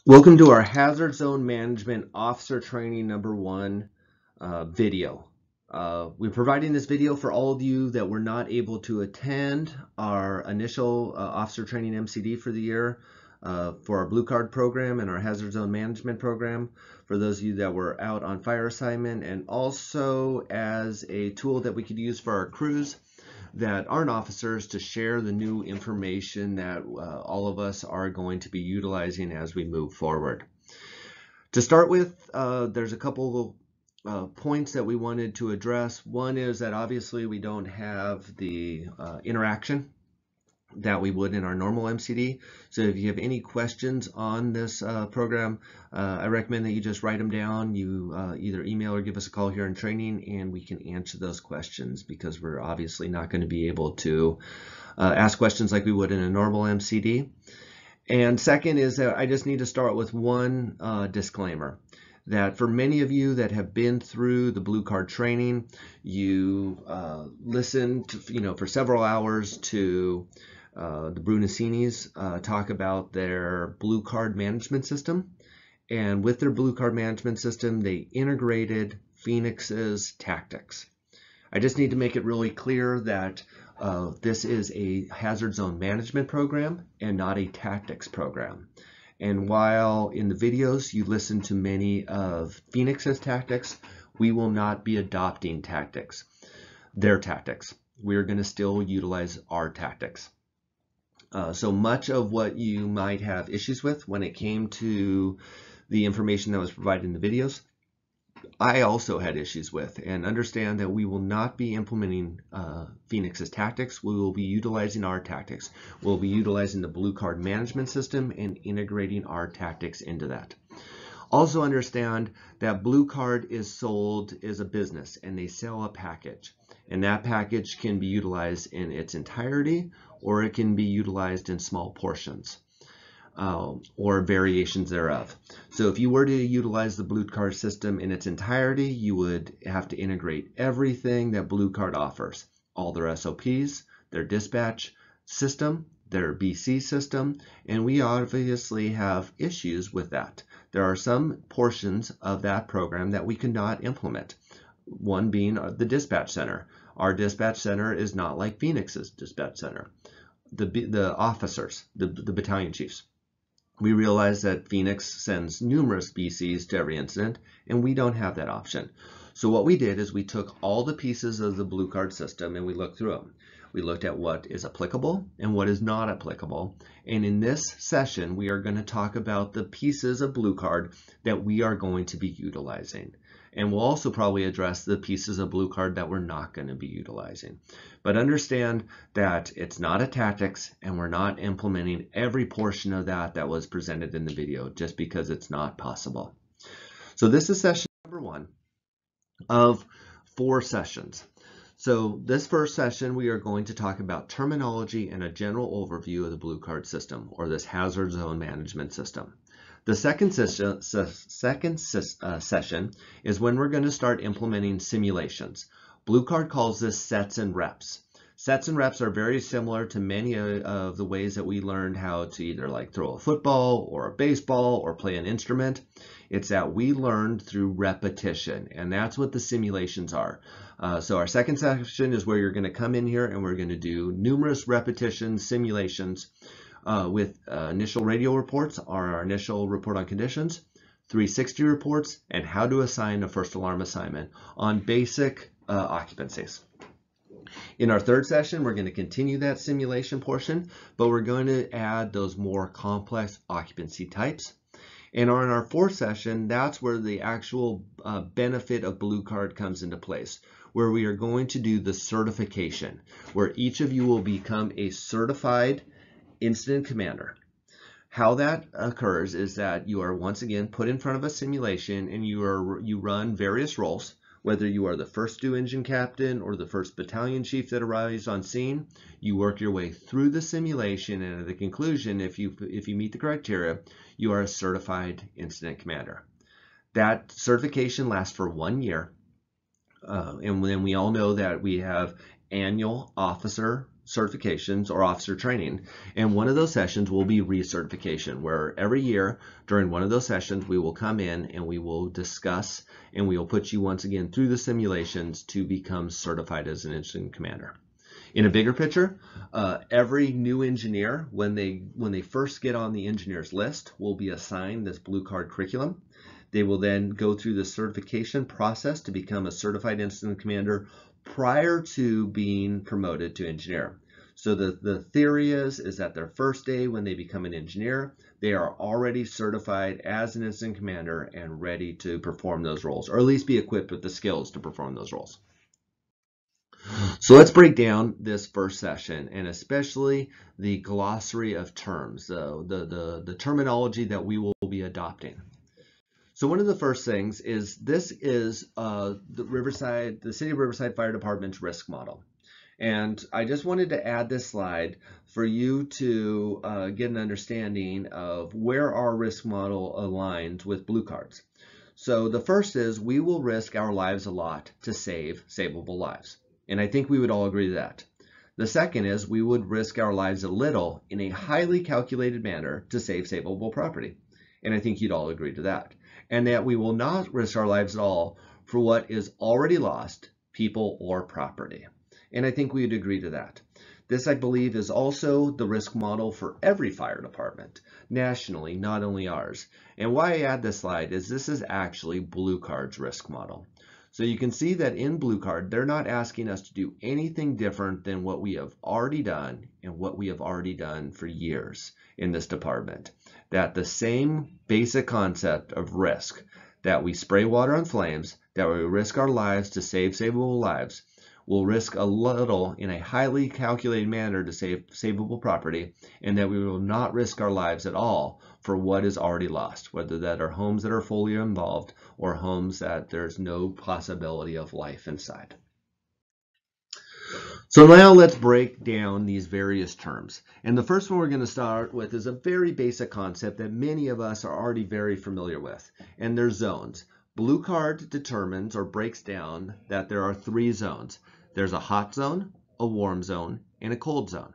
Welcome to our Hazard Zone Management Officer Training #1 video. We're providing this video for all of you that were not able to attend our initial Officer Training MCD for the year for our Blue Card program and our Hazard Zone Management program, for those of you that were out on fire assignment, and also as a tool that we could use for our crews that aren't officers to share the new information that all of us are going to be utilizing as we move forward. To start with, there's a couple points that we wanted to address. One is that obviously we don't have the interaction that we would in our normal MCD. So if you have any questions on this program, I recommend that you just write them down. You either email or give us a call here in training, and we can answer those questions, because we're obviously not going to be able to ask questions like we would in a normal MCD. And second is that I just need to start with one disclaimer, that for many of you that have been through the Blue Card training, you listened to, for several hours to the Brunicinis talk about their Blue Card management system. And with their Blue Card management system, they integrated Phoenix's tactics. I just need to make it really clear that this is a hazard zone management program and not a tactics program. And while in the videos you listen to many of Phoenix's tactics, we will not be adopting their tactics. We're going to still utilize our tactics. So much of what you might have issues with when it came to the information that was provided in the videos, I also had issues with. And understand that we will not be implementing Phoenix's tactics. We will be utilizing our tactics. We'll be utilizing the Blue Card management system and integrating our tactics into that. Also understand that Blue Card is sold as a business, and they sell a package. And that package can be utilized in its entirety, or it can be utilized in small portions or variations thereof. So if you were to utilize the Blue Card system in its entirety, you would have to integrate everything that Blue Card offers, all their SOPs, their dispatch system, their BC system, and we obviously have issues with that. There are some portions of that program that we cannot implement, one being the dispatch center. Our dispatch center is not like Phoenix's dispatch center. The officers, the battalion chiefs. We realize that Phoenix sends numerous BCs to every incident, and we don't have that option. So what we did is we took all the pieces of the Blue Card system and we looked through them. We looked at what is applicable and what is not applicable. And in this session, we are going to talk about the pieces of Blue Card that we are going to be utilizing. And we'll also probably address the pieces of Blue Card that we're not going to be utilizing. But understand that it's not a tactics, and we're not implementing every portion of that was presented in the video, just because it's not possible. So this is session #1 of 4 sessions. So this first session, we are going to talk about terminology and a general overview of the Blue Card system, or this hazard zone management system. The second session is when we're going to start implementing simulations. Blue Card calls this sets and reps. Sets and reps are very similar to many of the ways that we learned how to either throw a football or a baseball or play an instrument. It's that we learned through repetition, and that's what the simulations are. So our second session is where you're going to come in here and we're going to do numerous repetition simulations with initial radio reports, our initial report on conditions, 360 reports, and how to assign a first alarm assignment on basic occupancies. In our third session, we're going to continue that simulation portion, but we're going to add those more complex occupancy types. And on our fourth session, that's where the actual benefit of Blue Card comes into place, where we are going to do the certification, where each of you will become a certified incident commander. How that occurs is that you are once again put in front of a simulation, and you run various roles, whether you are the first due engine captain or the first battalion chief that arrives on scene. You work your way through the simulation, and at the conclusion, if you meet the criteria, you are a certified incident commander. That certification lasts for 1 year, and then we all know that we have annual officer certifications or officer training. And one of those sessions will be recertification, where every year during one of those sessions, we will come in and we will discuss and we will put you once again through the simulations to become certified as an incident commander. In a bigger picture, every new engineer, when they first get on the engineers list, will be assigned this blue card curriculum. They will then go through the certification process to become a certified incident commander prior to being promoted to engineer. So the theory is that their first day when they become an engineer, they are already certified as an incident commander and ready to perform those roles, or at least be equipped with the skills to perform those roles. So let's break down this first session, and especially the glossary of terms, the terminology that we will be adopting. So one of the first things is this is the City of Riverside Fire Department's risk model. And I just wanted to add this slide for you to get an understanding of where our risk model aligns with blue cards. So the first is we will risk our lives a lot to save savable lives. And I think we would all agree to that. The second is we would risk our lives a little in a highly calculated manner to save savable property. And I think you'd all agree to that. And that we will not risk our lives at all for what is already lost, people or property. And I think we'd agree to that. This, I believe, is also the risk model for every fire department, nationally, not only ours. And why I add this slide is this is actually Blue Card's risk model. So you can see that in Blue Card, they're not asking us to do anything different than what we have already done and what we have already done for years in this department. That the same basic concept of risk, that we spray water on flames, that we risk our lives to save savable lives, will risk a little in a highly calculated manner to save savable property, and that we will not risk our lives at all for what is already lost, whether that are homes that are fully involved or homes that there's no possibility of life inside. So now let's break down these various terms. And the first one we're going to start with is a very basic concept that many of us are already very familiar with, and they're zones. Blue Card determines or breaks down that there are 3 zones. There's a hot zone, a warm zone, and a cold zone.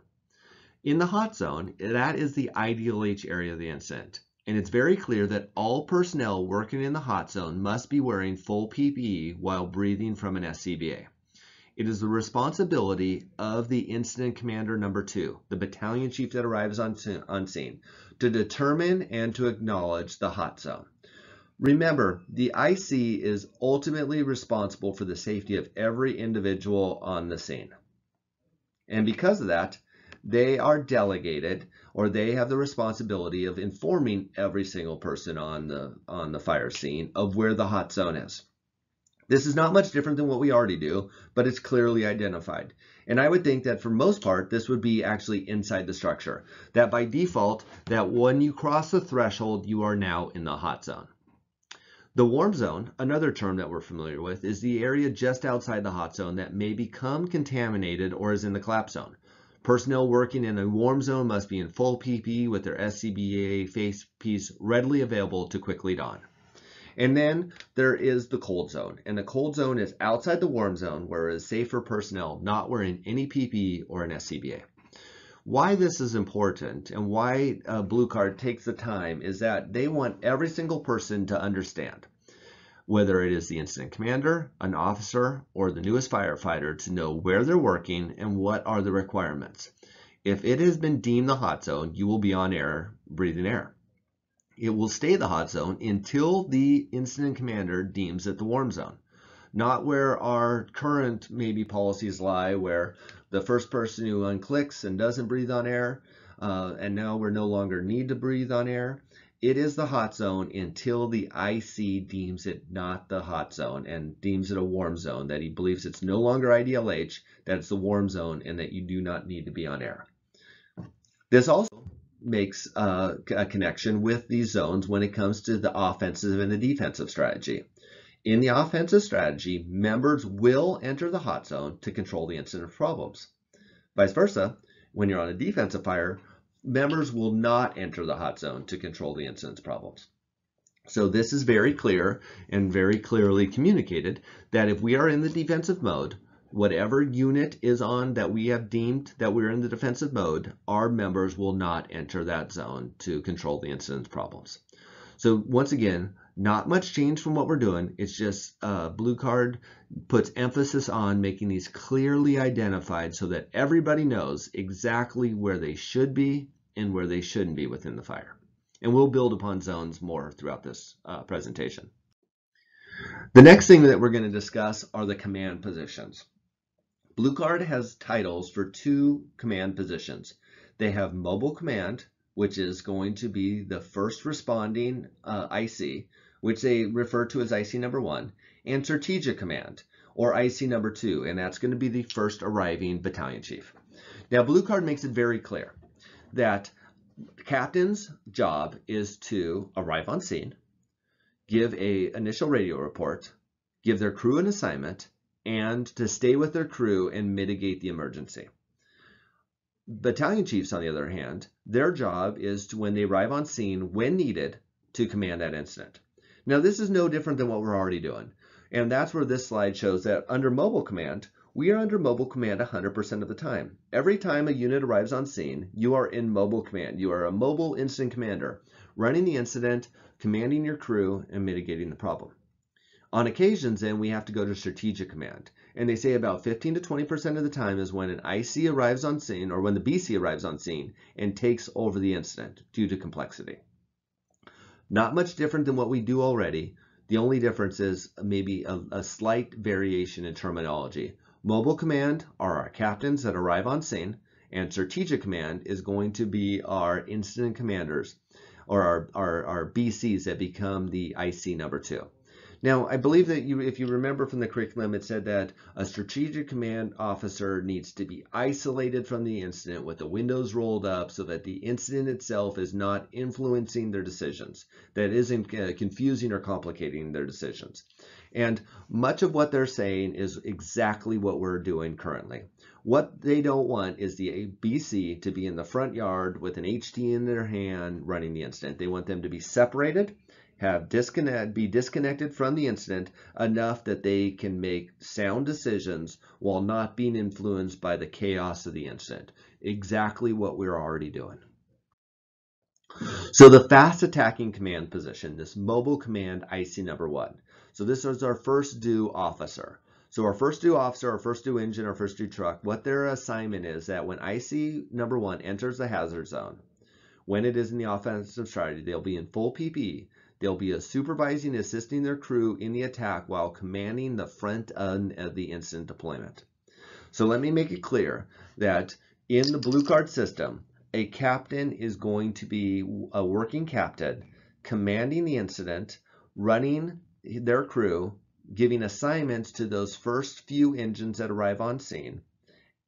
In the hot zone, that is the IDLH area of the incident. And it's very clear that all personnel working in the hot zone must be wearing full PPE while breathing from an SCBA. It is the responsibility of the incident commander number 2, the battalion chief that arrives on scene, to determine and to acknowledge the hot zone. Remember, the IC is ultimately responsible for the safety of every individual on the scene. And because of that, they are delegated, or they have the responsibility of informing every single person on the fire scene of where the hot zone is. This is not much different than what we already do, but it's clearly identified. And I would think that for most part, this would be actually inside the structure. That by default, that when you cross the threshold, you are now in the hot zone. The warm zone, another term that we're familiar with, is the area just outside the hot zone that may become contaminated or is in the collapse zone. Personnel working in a warm zone must be in full PPE with their SCBA face piece readily available to quickly don. And then there is the cold zone, and the cold zone is outside the warm zone where it is safe for personnel not wearing any PPE or an SCBA. Why this is important and why Blue Card takes the time is that they want every single person to understand, whether it is the incident commander, an officer, or the newest firefighter, to know where they're working and what are the requirements. If it has been deemed the hot zone, you will be on air breathing air. It will stay the hot zone until the incident commander deems it the warm zone. Not where our current maybe policies lie, where the first person who unclicks and doesn't breathe on air, and now we're no longer need to breathe on air. It is the hot zone until the IC deems it not the hot zone and deems it a warm zone, that he believes it's no longer IDLH, that it's the warm zone, and that you do not need to be on air. This also makes a connection with these zones when it comes to the offensive and the defensive strategy. In the offensive strategy, members will enter the hot zone to control the incident problems. Vice versa, when you're on a defensive fire, members will not enter the hot zone to control the incident's problems. So this is very clear and very clearly communicated that if we are in the defensive mode, whatever unit is on that we have deemed that we're in the defensive mode, our members will not enter that zone to control the incident's problems. So once again, not much change from what we're doing. It's just Blue Card puts emphasis on making these clearly identified so that everybody knows exactly where they should be and where they shouldn't be within the fire. And we'll build upon zones more throughout this presentation. The next thing that we're going to discuss are the command positions. Blue Card has titles for 2 command positions. They have Mobile Command, which is going to be the first responding IC, which they refer to as IC number 1, and Strategic Command, or IC number 2, and that's going to be the first arriving battalion chief. Now, Blue Card makes it very clear that the captain's job is to arrive on scene, give an initial radio report, give their crew an assignment, and to stay with their crew and mitigate the emergency. Battalion chiefs, on the other hand, their job is to, when they arrive on scene, when needed, to command that incident. Now, this is no different than what we're already doing. And that's where this slide shows that under mobile command, we are under mobile command 100% of the time. Every time a unit arrives on scene, you are in mobile command. You are a mobile incident commander, running the incident, commanding your crew, and mitigating the problem. On occasions, then, we have to go to strategic command. And they say about 15 to 20% of the time is when an IC arrives on scene, or when the BC arrives on scene and takes over the incident due to complexity. Not much different than what we do already. The only difference is maybe a slight variation in terminology. Mobile command are our captains that arrive on scene, and strategic command is going to be our incident commanders, or our BCs that become the IC number 2. Now, I believe that if you remember from the curriculum, it said that a strategic command officer needs to be isolated from the incident with the windows rolled up so that the incident itself is not influencing their decisions, that isn't confusing or complicating their decisions. And much of what they're saying is exactly what we're doing currently. What they don't want is the BC to be in the front yard with an HT in their hand running the incident. They want them to be separated, be disconnected from the incident enough that they can make sound decisions while not being influenced by the chaos of the incident. Exactly what we're already doing. So the fast attacking command position, this mobile command IC number 1. So this is our first due officer. So our first due officer, our first due engine, our first due truck, what their assignment is that when IC number 1 enters the hazard zone, when it is in the offensive strategy, they'll be in full PPE. They'll be supervising, assisting their crew in the attack while commanding the front end of the incident deployment. So let me make it clear that in the Blue Card system, a captain is going to be a working captain, commanding the incident, running their crew, giving assignments to those first few engines that arrive on scene,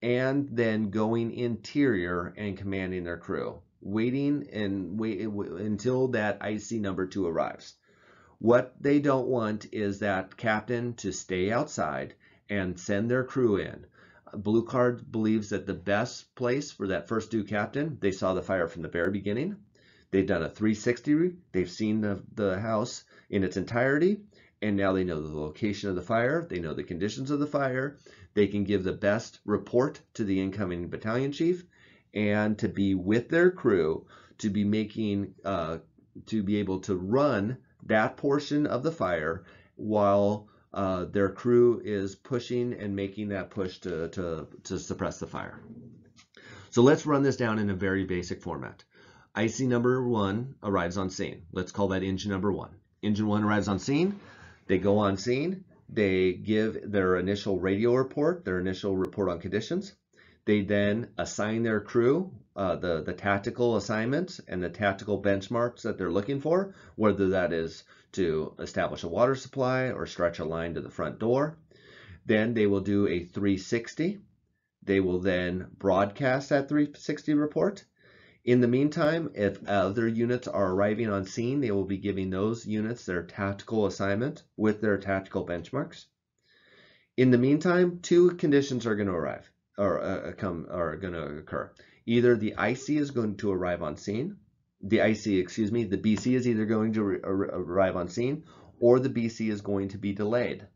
and then going interior and commanding their crew, waiting until that IC number 2 arrives. What they don't want is that captain to stay outside and send their crew in. Blue Card believes that the best place for that first due captain, they saw the fire from the very beginning. They've done a 360. They've seen the house in its entirety, and now they know the location of the fire. They know the conditions of the fire. They can give the best report to the incoming battalion chief, and to be with their crew, to be making, to be able to run that portion of the fire while their crew is pushing and making that push to suppress the fire. So let's run this down in a very basic format. IC number 1 arrives on scene. Let's call that engine number 1. Engine 1 arrives on scene. They go on scene. They give their initial radio report, their initial report on conditions. They then assign their crew the tactical assignments and the tactical benchmarks that they're looking for, whether that is to establish a water supply or stretch a line to the front door. Then they will do a 360. They will then broadcast that 360 report. In the meantime, if other units are arriving on scene, they will be giving those units their tactical assignment with their tactical benchmarks. In the meantime, 2 conditions are going to arrive. Are going to occur. Either the IC is going to arrive on scene, the BC is either going to arrive on scene, or the BC is going to be delayed.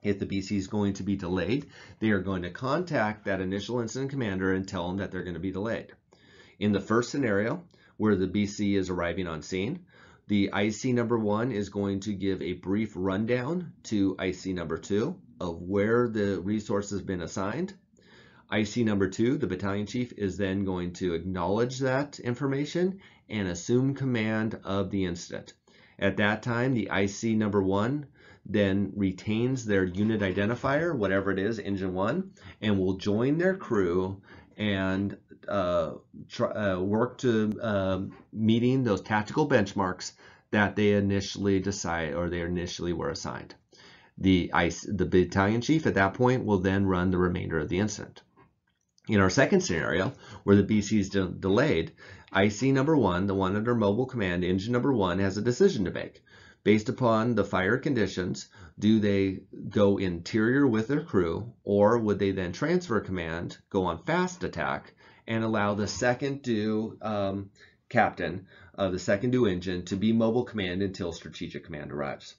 If the BC is going to be delayed, they are going to contact that initial incident commander and tell them that they're going to be delayed. In the first scenario, where the BC is arriving on scene, the IC number 1 is going to give a brief rundown to IC number 2 of where the resource has been assigned. IC number 2, the battalion chief, is then going to acknowledge that information and assume command of the incident. At that time, the IC number 1 then retains their unit identifier, whatever it is, engine 1, and will join their crew and work to meeting those tactical benchmarks that they initially were assigned. The battalion chief at that point will then run the remainder of the incident. In our second scenario, where the BC is delayed, IC number 1, the one under mobile command, engine number 1, has a decision to make. Based upon the fire conditions, do they go interior with their crew, or would they then transfer command, go on fast attack, and allow the second due captain of the second due engine to be mobile command until strategic command arrives?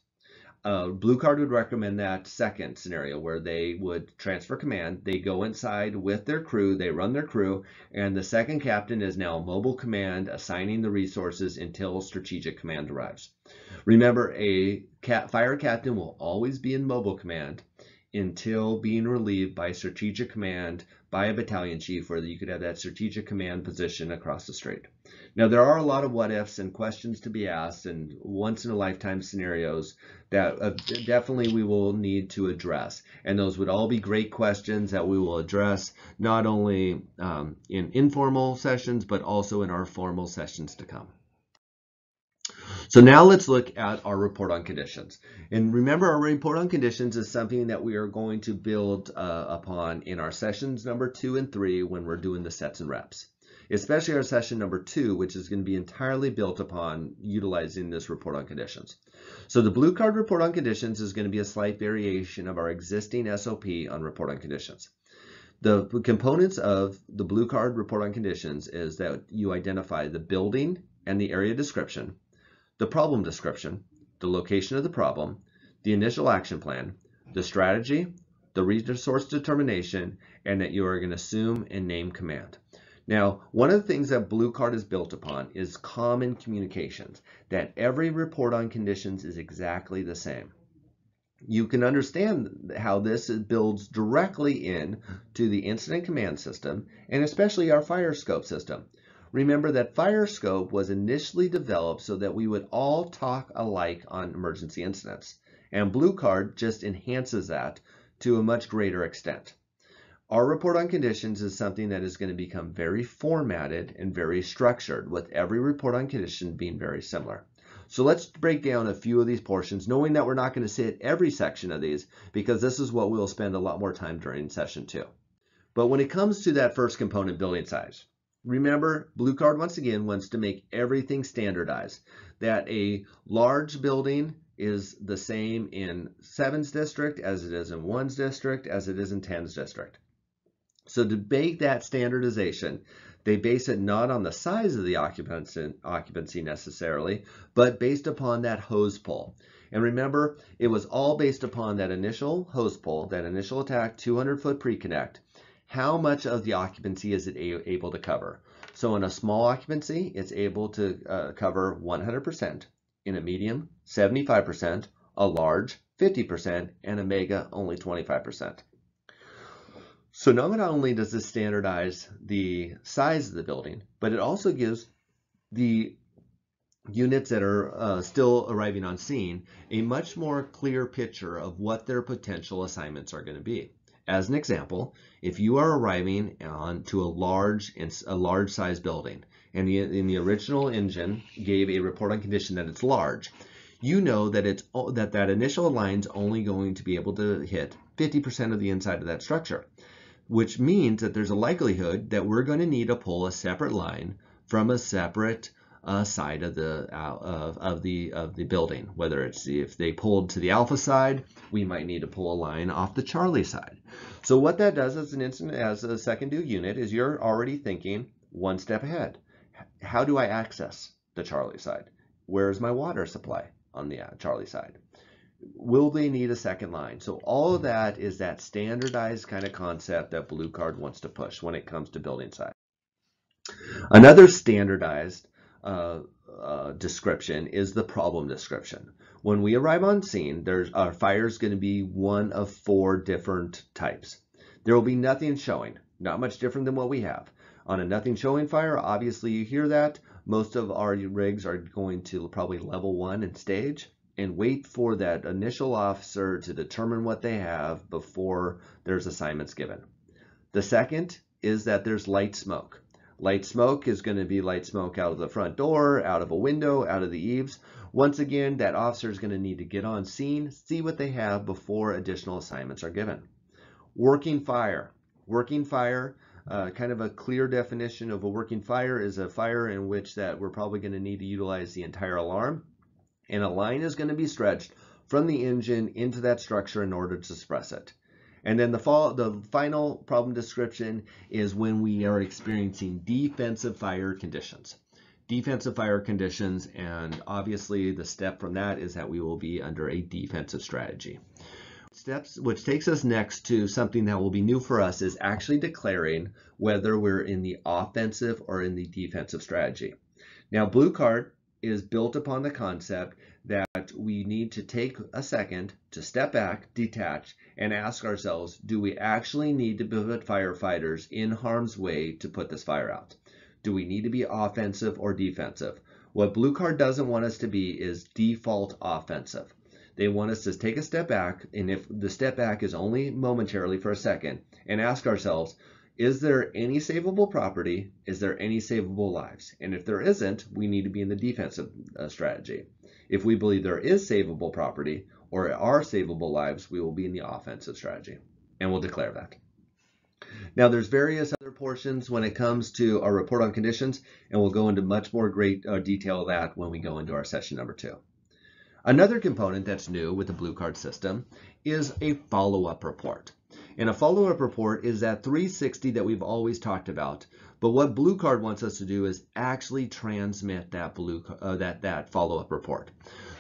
Blue card would recommend that second scenario, where they would transfer command, they go inside with their crew, they run their crew, and the second captain is now mobile command, assigning the resources until strategic command arrives. Remember, a fire captain will always be in mobile command until being relieved by strategic command by a battalion chief, where you could have that strategic command position across the strait. Now, there are a lot of what ifs and questions to be asked and once in a lifetime scenarios that definitely we will need to address. And those would all be great questions that we will address not only in informal sessions, but also in our formal sessions to come. So now let's look at our report on conditions. And remember, our report on conditions is something that we are going to build upon in our sessions number 2 and 3 when we're doing the sets and reps. Especially our session number 2, which is going to be entirely built upon utilizing this report on conditions. So the blue card report on conditions is going to be a slight variation of our existing SOP on report on conditions. The components of the blue card report on conditions is that you identify the building and the area description, the problem description, the location of the problem, the initial action plan, the strategy, the resource determination, and that you are going to assume and name command. Now, one of the things that Blue Card is built upon is common communications, that every report on conditions is exactly the same. You can understand how this builds directly in to the incident command system, and especially our fire scope system. Remember that fire scope was initially developed so that we would all talk alike on emergency incidents, and Blue Card just enhances that to a much greater extent. Our report on conditions is something that is going to become very formatted and very structured, with every report on condition being very similar. So let's break down a few of these portions, knowing that we're not going to sit every section of these, because this is what we'll spend a lot more time during session 2. But when it comes to that first component, building size, remember, Blue Card once again wants to make everything standardized, that a large building is the same in 7's district as it is in 1's district as it is in 10's district. So to make that standardization, they base it not on the size of the occupancy necessarily, but based upon that hose pull. And remember, it was all based upon that initial hose pull, that initial attack, 200-foot pre-connect. How much of the occupancy is it able to cover? So in a small occupancy, it's able to cover 100%. In a medium, 75%. A large, 50%. And a mega, only 25%. So not only does this standardize the size of the building, but it also gives the units that are still arriving on scene a much more clear picture of what their potential assignments are going to be. As an example, if you are arriving onto a large size building, and in the original engine gave a report on condition that it's large, you know that that initial line's only going to be able to hit 50% of the inside of that structure, which means that there's a likelihood that we're going to need to pull a separate line from a separate side of the building. Whether it's if they pulled to the Alpha side, we might need to pull a line off the Charlie side. So what that does as a second due unit is you're already thinking one step ahead. How do I access the Charlie side? Where is my water supply on the Charlie side? Will they need a second line? So all of that is that standardized kind of concept that Blue Card wants to push when it comes to building site. Another standardized description is the problem description. When we arrive on scene, our fire is going to be one of 4 different types. There will be nothing showing, not much different than what we have. On a nothing showing fire, obviously you hear that. Most of our rigs are going to probably level 1 and stage and wait for that initial officer to determine what they have before there's assignments given. The second is that there's light smoke. Light smoke is going to be light smoke out of the front door, out of a window, out of the eaves. Once again, that officer is going to need to get on scene, see what they have before additional assignments are given. Working fire. Working fire, kind of a clear definition of a working fire is a fire in which that we're probably going to need to utilize the entire alarm, and a line is going to be stretched from the engine into that structure in order to suppress it. And then the final problem description is when we are experiencing defensive fire conditions. Defensive fire conditions, and obviously the step from that is that we will be under a defensive strategy. Steps, which takes us next to something that will be new for us, is actually declaring whether we're in the offensive or in the defensive strategy. Now, Blue Card is built upon the concept that we need to take a second to step back, detach, and ask ourselves, do we actually need to put firefighters in harm's way to put this fire out? Do we need to be offensive or defensive? What Blue Card doesn't want us to be is default offensive. They want us to take a step back, and if the step back is only momentarily for a second, and ask ourselves, is there any savable property? Is there any savable lives? And if there isn't, we need to be in the defensive strategy. If we believe there is savable property or are savable lives, we will be in the offensive strategy, and we'll declare that. Now, there's various other portions when it comes to our report on conditions, and we'll go into much more great detail of that when we go into our session number 2. Another component that's new with the Blue Card system is a follow-up report. And a follow-up report is that 360 that we've always talked about. But what Blue Card wants us to do is actually transmit that that follow-up report.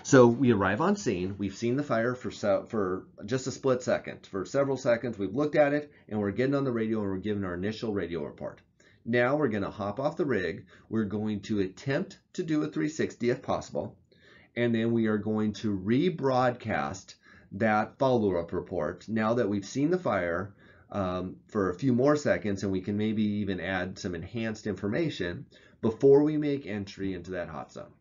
So we arrive on scene, we've seen the fire for just a split second, for several seconds, we've looked at it, and we're getting on the radio and we're giving our initial radio report. Now we're going to hop off the rig, we're going to attempt to do a 360 if possible, and then we are going to rebroadcast that follow-up report now that we've seen the fire for a few more seconds, and we can maybe even add some enhanced information before we make entry into that hot zone.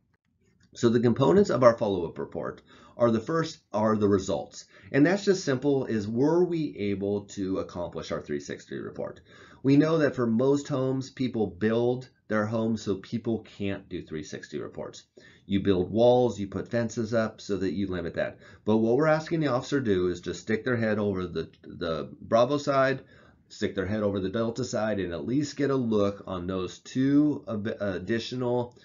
So the components of our follow-up report are the results. And that's just simple as, were we able to accomplish our 360 report? We know that for most homes, people build their homes so people can't do 360 reports. You build walls, you put fences up so that you limit that. But what we're asking the officer to do is just stick their head over the Bravo side, stick their head over the Delta side, and at least get a look on those 2 additional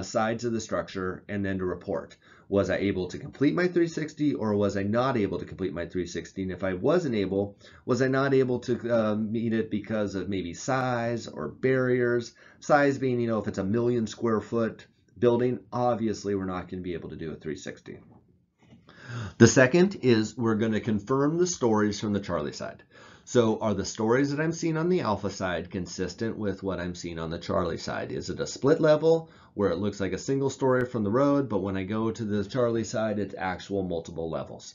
sides of the structure, and then to report. Was I able to complete my 360, or was I not able to complete my 360? And if I wasn't able, was I not able to meet it because of maybe size or barriers? Size being, if it's a 1,000,000 square foot building, obviously we're not going to be able to do a 360. The second is we're going to confirm the stories from the Charlie side. So are the stories that I'm seeing on the Alpha side consistent with what I'm seeing on the Charlie side? Is it a split level where it looks like a single story from the road, but when I go to the Charlie side, it's actual multiple levels?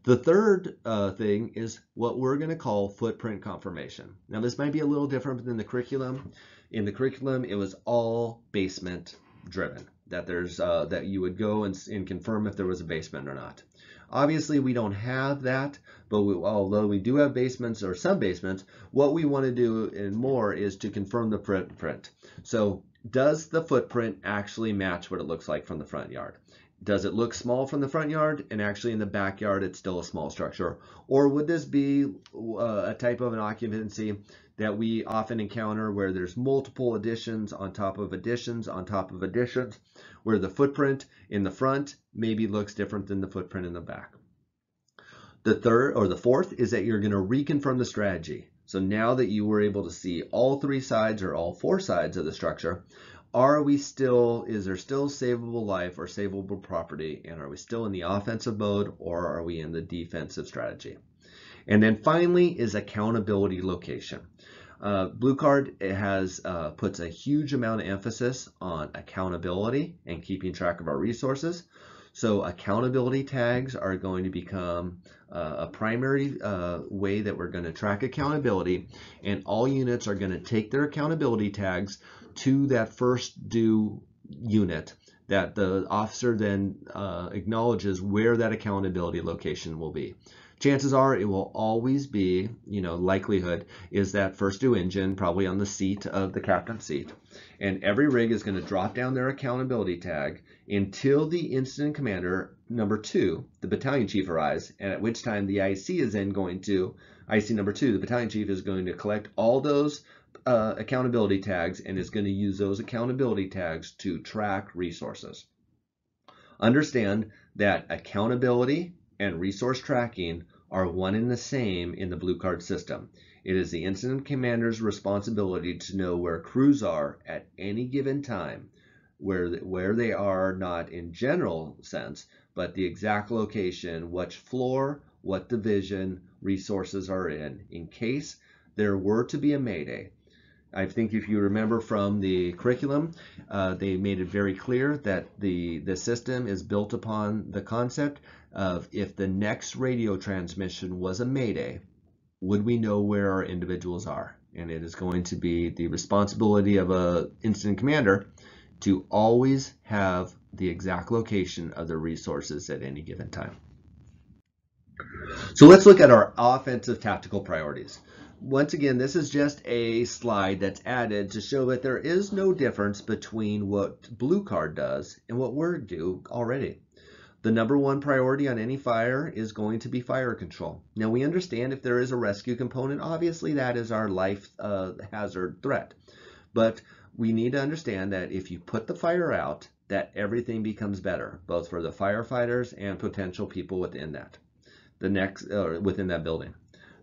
The third thing is what we're going to call footprint confirmation. Now, this might be a little different than the curriculum. In the curriculum, it was all basement driven, that you would go and confirm if there was a basement or not. Obviously, we don't have that, but although we do have basements or some basements, what we want to do and more is to confirm the footprint. So does the footprint actually match what it looks like from the front yard? Does it look small from the front yard and actually in the backyard it's still a small structure? Or would this be a type of an occupancy that we often encounter where there's multiple additions on top of additions on top of additions, where the footprint in the front maybe looks different than the footprint in the back? The third or the fourth is that you're going to reconfirm the strategy. So now that you were able to see all 3 sides or all 4 sides of the structure, is there still savable life or savable property, and are we still in the offensive mode or are we in the defensive strategy? And then finally is accountability location. Blue Card puts a huge amount of emphasis on accountability and keeping track of our resources. So accountability tags are going to become a primary way that we're going to track accountability, and all units are going to take their accountability tags to that first due unit that the officer then acknowledges where that accountability location will be. Chances are it will always be, likelihood is that first due engine, probably on the seat of the captain's seat. And every rig is going to drop down their accountability tag until the incident commander, number 2, the battalion chief, arrives, and at which time the IC is then going to, IC number 2, the battalion chief, is going to collect all those accountability tags and is going to use those accountability tags to track resources. Understand that accountability and resource tracking are one and the same in the Blue Card system. It is the incident commander's responsibility to know where crews are at any given time, where they are, not in general sense, but the exact location, which floor, what division resources are in case there were to be a mayday. I think if you remember from the curriculum, they made it very clear that the system is built upon the concept of, if the next radio transmission was a mayday, would we know where our individuals are? And it is going to be the responsibility of an incident commander to always have the exact location of the resources at any given time. So let's look at our offensive tactical priorities. Once again, this is just a slide that's added to show that there is no difference between what Blue Card does and what we do already. The number 1 priority on any fire is going to be fire control. Now, we understand if there is a rescue component, obviously that is our life hazard threat. But we need to understand that if you put the fire out, that everything becomes better, both for the firefighters and potential people within that. Within that building.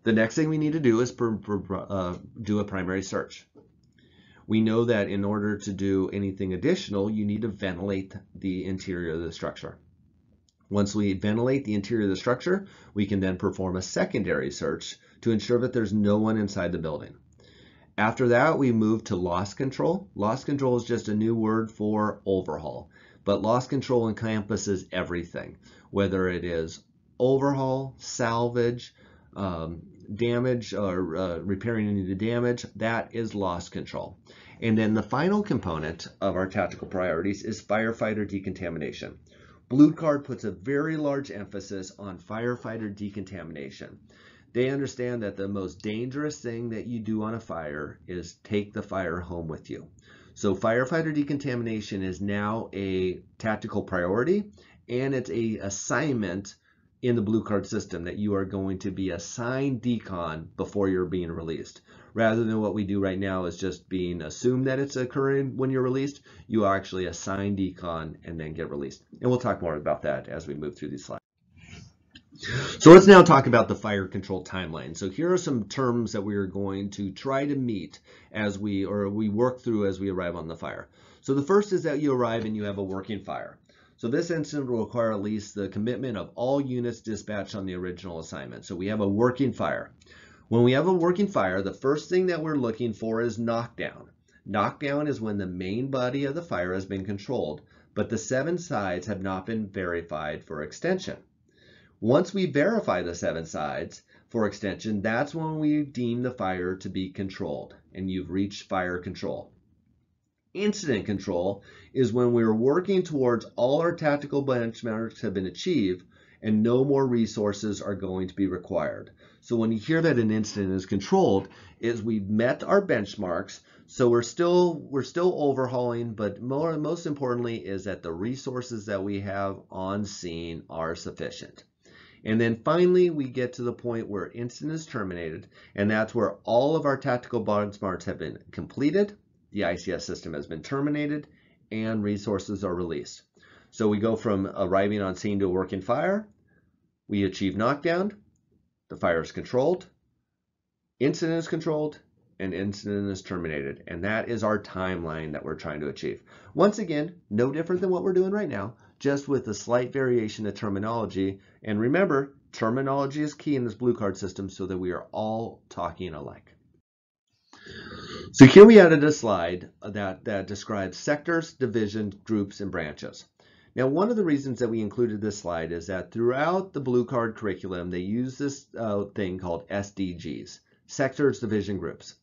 The next thing we need to do is do a primary search. We know that in order to do anything additional, you need to ventilate the interior of the structure. Once we ventilate the interior of the structure, we can then perform a secondary search to ensure that there's no one inside the building. After that, we move to loss control. Loss control is just a new word for overhaul, but loss control encompasses everything, whether it is overhaul, salvage, damage, or repairing any of the damage. That is loss control. And then the final component of our tactical priorities is firefighter decontamination. Blue Card puts a very large emphasis on firefighter decontamination. They understand that the most dangerous thing that you do on a fire is take the fire home with you. So firefighter decontamination is now a tactical priority, and it's an assignment in the Blue Card system that you are going to be assigned decon before you're being released. Rather than what we do right now is just being assumed that it's occurring when you're released, you actually assign decon and then get released. And we'll talk more about that as we move through these slides. So let's now talk about the fire control timeline. So here are some terms that we are going to try to meet as we work through as we arrive on the fire. So the first is that you arrive and you have a working fire. So this incident will require at least the commitment of all units dispatched on the original assignment. So we have a working fire. When we have a working fire, the first thing that we're looking for is knockdown. Knockdown is when the main body of the fire has been controlled, but the 7 sides have not been verified for extension. Once we verify the 7 sides for extension, that's when we deem the fire to be controlled and you've reached fire control. Incident control is when we're working towards all our tactical benchmarks have been achieved and no more resources are going to be required. So when you hear that an incident is controlled, is we've met our benchmarks, so we're still overhauling, but most importantly is that the resources that we have on scene are sufficient. And then finally, we get to the point where incident is terminated, and that's where all of our tactical benchmarks have been completed, the ICS system has been terminated, and resources are released. So we go from arriving on scene to a working fire, we achieve knockdown, the fire is controlled, incident is controlled, an incident is terminated. And that is our timeline that we're trying to achieve. Once again, no different than what we're doing right now, just with a slight variation of terminology. And remember, terminology is key in this blue card system so that we are all talking alike. So here we added a slide that describes sectors, divisions, groups, and branches. Now, one of the reasons that we included this slide is that throughout the blue card curriculum, they use this thing called SDGs, sectors, division, groups.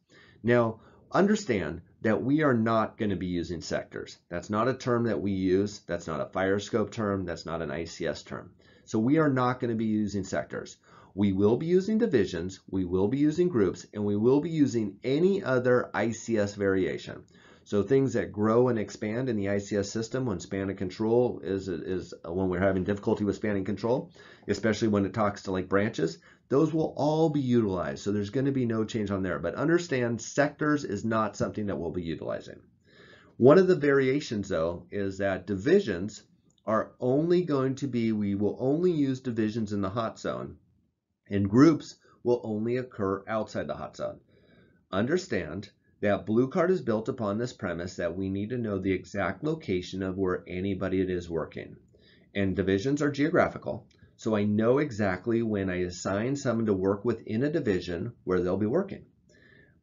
Now, understand that we are not going to be using sectors. That's not a term that we use. That's not a fire scope term. That's not an ICS term. So we are not going to be using sectors. We will be using divisions, we will be using groups, and we will be using any other ICS variation. So things that grow and expand in the ICS system when span and control is when we're having difficulty with span and control, especially when it talks to like branches, those will all be utilized. So there's going to be no change on there. But understand, sectors is not something that we'll be utilizing. One of the variations, though, is that divisions are only going to be, we will only use divisions in the hot zone, and groups will only occur outside the hot zone. Understand that blue card is built upon this premise that we need to know the exact location of where anybody it is working. And divisions are geographical, so I know exactly when I assign someone to work within a division where they'll be working.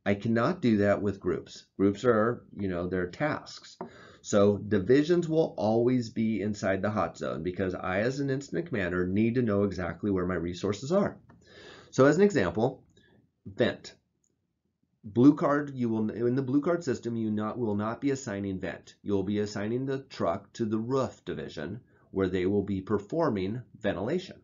I cannot do that with groups. Groups are, they're tasks. So divisions will always be inside the hot zone because I, as an incident commander, need to know exactly where my resources are. So as an example, vent. Blue card, in the blue card system, will not be assigning vent. You'll be assigning the truck to the roof division where they will be performing ventilation.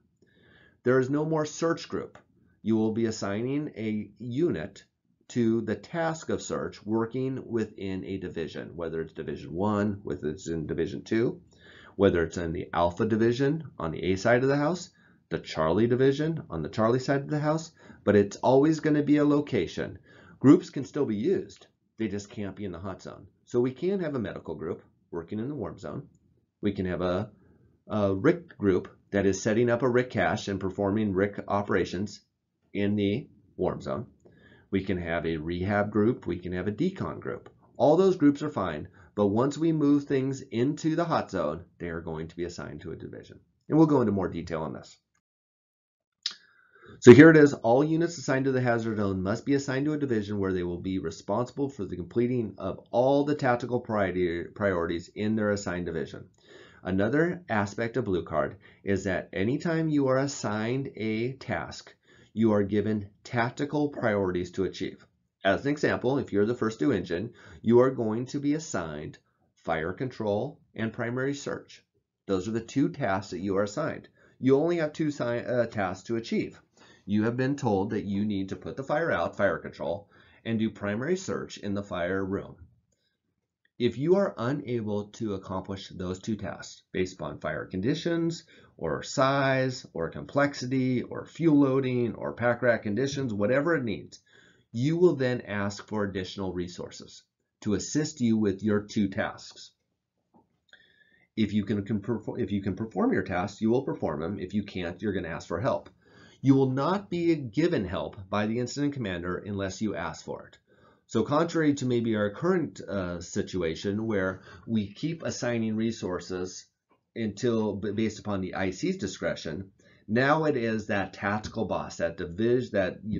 There is no more search group. You will be assigning a unit to the task of search working within a division, whether it's Division 1, whether it's in Division 2, whether it's in the Alpha division on the A side of the house, the Charlie division on the Charlie side of the house, but it's always going to be a location. Groups can still be used. They just can't be in the hot zone. So we can have a medical group working in the warm zone. We can have a RIC group that is setting up a RIC cache and performing RIC operations in the warm zone. We can have a rehab group. We can have a decon group. All those groups are fine, but once we move things into the hot zone, they are going to be assigned to a division. And we'll go into more detail on this. So here it is. All units assigned to the hazard zone must be assigned to a division where they will be responsible for the completing of all the tactical priorities in their assigned division. Another aspect of blue card is that anytime you are assigned a task, you are given tactical priorities to achieve. As an example, if you're the first due engine, you are going to be assigned fire control and primary search. Those are the two tasks that you are assigned. You only have two tasks to achieve. You have been told that you need to put the fire out, fire control, and do primary search in the fire room. If you are unable to accomplish those two tasks based upon fire conditions or size or complexity or fuel loading or pack rack conditions, whatever it needs, you will then ask for additional resources to assist you with your two tasks. If you can perform your tasks, you will perform them. If you can't, you're going to ask for help. You will not be given help by the incident commander unless you ask for it. So contrary to maybe our current situation where we keep assigning resources until based upon the IC's discretion, now it is that tactical boss, that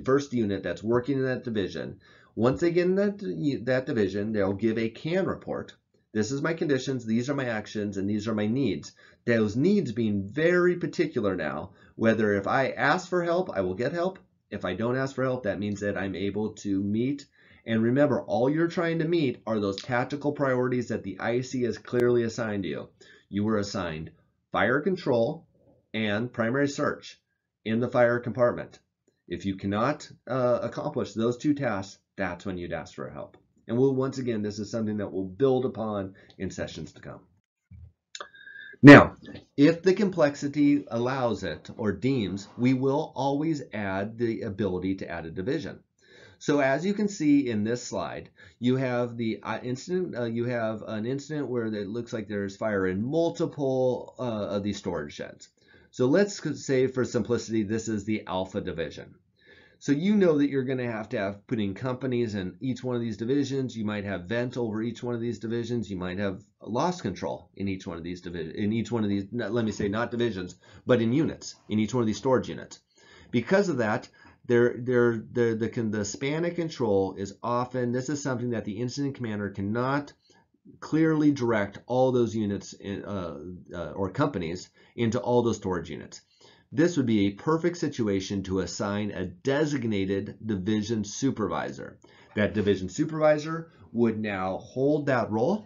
first unit that's working in that division. Once they get in that division, they'll give a CAN report. This is my conditions, these are my actions, and these are my needs. Those needs being very particular now, whether if I ask for help, I will get help. If I don't ask for help, that means that I'm able to meet. And remember, all you're trying to meet are those tactical priorities that the IC has clearly assigned to you. You were assigned fire control and primary search in the fire compartment. If you cannot accomplish those two tasks, that's when you'd ask for help. And once again, this is something that we'll build upon in sessions to come. Now, if the complexity allows it or deems, we will always add the ability to add a division. So as you can see in this slide, you have the incident. You have an incident where it looks like there's fire in multiple of these storage sheds. So let's say, for simplicity, this is the Alpha division. So you know that you're going to have put in companies in each one of these divisions. You might have vent over each one of these divisions. You might have loss control in each one of these let me say not divisions, but in units, in each one of these storage units. Because of that, the span of control is often, this is something that the incident commander cannot clearly direct all those units or companies into all those storage units. This would be a perfect situation to assign a designated division supervisor. That division supervisor would now hold that role.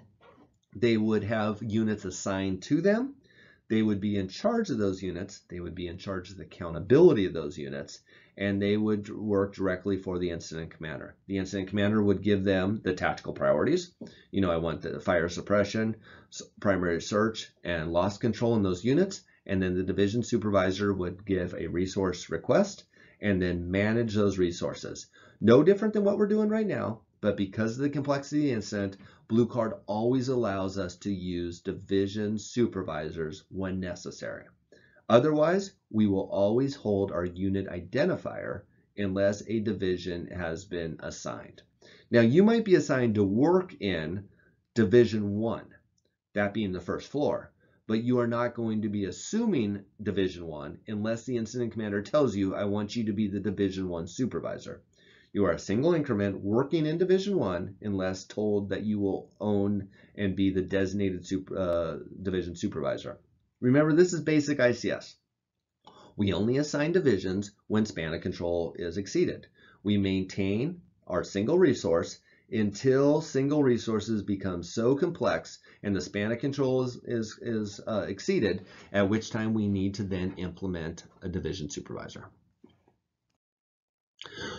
They would have units assigned to them. They would be in charge of those units. They would be in charge of the accountability of those units, and they would work directly for the incident commander. The incident commander would give them the tactical priorities. You know, I want the fire suppression, primary search, and loss control in those units. And then the division supervisor would give a resource request and then manage those resources. No different than what we're doing right now, but because of the complexity of the incident, Blue Card always allows us to use division supervisors when necessary. Otherwise, we will always hold our unit identifier unless a division has been assigned. Now, you might be assigned to work in Division 1, that being the first floor, but you are not going to be assuming Division 1 unless the incident commander tells you, I want you to be the Division 1 supervisor. You are a single increment working in Division 1 unless told that you will own and be the designated division supervisor. Remember, this is basic ICS. We only assign divisions when span of control is exceeded. We maintain our single resource until single resources become so complex and the span of control is exceeded, at which time we need to then implement a division supervisor.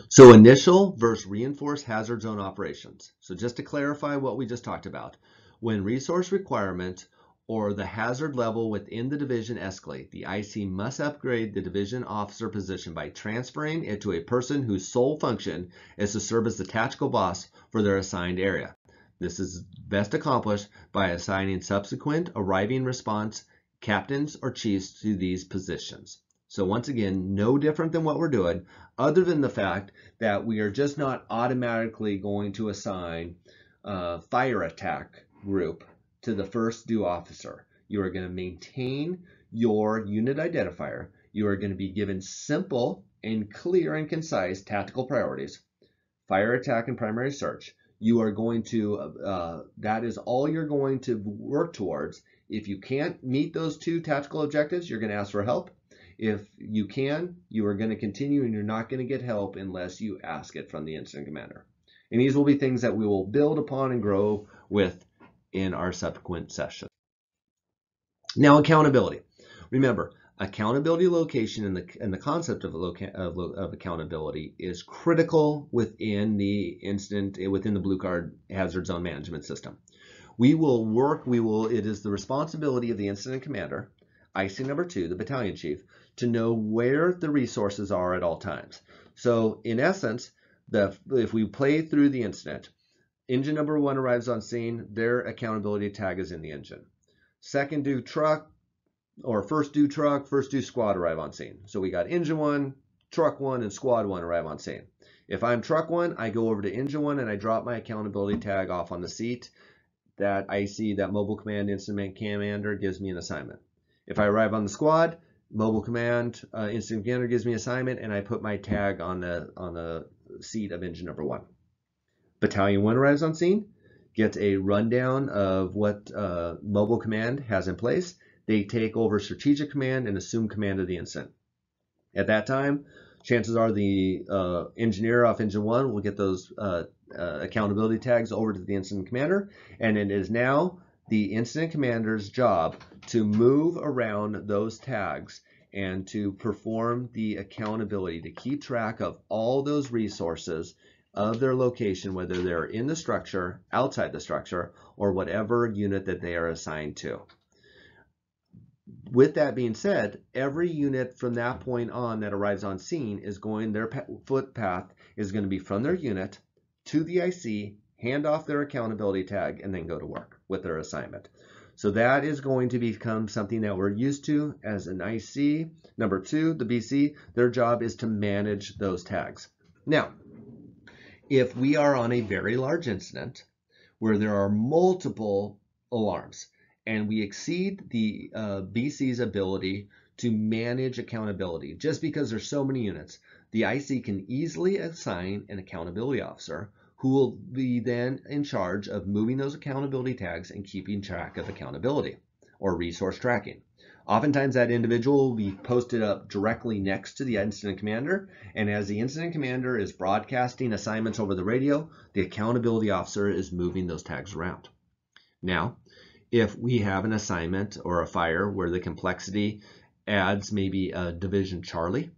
So initial versus reinforced hazard zone operations. So just to clarify what we just talked about, when resource requirement or the hazard level within the division escalate, the IC must upgrade the division officer position by transferring it to a person whose sole function is to serve as the tactical boss for their assigned area. This is best accomplished by assigning subsequent arriving response captains or chiefs to these positions. So once again, no different than what we're doing, other than the fact that we are just not automatically going to assign a fire attack group to the first due officer. You are going to maintain your unit identifier. You are going to be given simple and clear and concise tactical priorities, fire attack and primary search. You are going to, that is all you're going to work towards. If you can't meet those two tactical objectives, you're going to ask for help. If you can, you are going to continue and you're not going to get help unless you ask it from the incident commander. And these will be things that we will build upon and grow with in our subsequent sessions. Now, accountability. Remember, accountability location and the concept of accountability is critical within the Blue Card hazard zone management system. It is the responsibility of the incident commander, IC number 2, the battalion chief, to know where the resources are at all times. So in essence, if we play through the incident, engine number 1 arrives on scene, their accountability tag is in the engine. Second due truck, or first due truck, first due squad arrive on scene. So we got engine 1, truck 1, and squad 1 arrive on scene. If I'm truck 1, I go over to engine 1 and I drop my accountability tag off on the seat. That IC, that mobile command incident commander, gives me an assignment. If I arrive on the squad, mobile command incident commander gives me an assignment, and I put my tag on the seat of engine number 1. Battalion 1 arrives on scene, gets a rundown of what mobile command has in place. They take over strategic command and assume command of the incident. At that time, chances are the engineer off engine 1 will get those accountability tags over to the incident commander, and it is now the incident commander's job to move around those tags and to perform the accountability, to keep track of all those resources of their location, whether they're in the structure, outside the structure, or whatever unit that they are assigned to. With that being said, every unit from that point on that arrives on scene is going, their foot path is going to be from their unit to the IC, hand off their accountability tag, and then go to work with their assignment. So that is going to become something that we're used to as an IC. Number 2, the BC, their job is to manage those tags. Now, if we are on a very large incident where there are multiple alarms and we exceed the BC's ability to manage accountability, just because there's so many units, the IC can easily assign an accountability officer who will be then in charge of moving those accountability tags and keeping track of accountability or resource tracking. Oftentimes that individual will be posted up directly next to the incident commander, and as the incident commander is broadcasting assignments over the radio, the accountability officer is moving those tags around. Now, if we have an assignment or a fire where the complexity adds maybe a division Charlie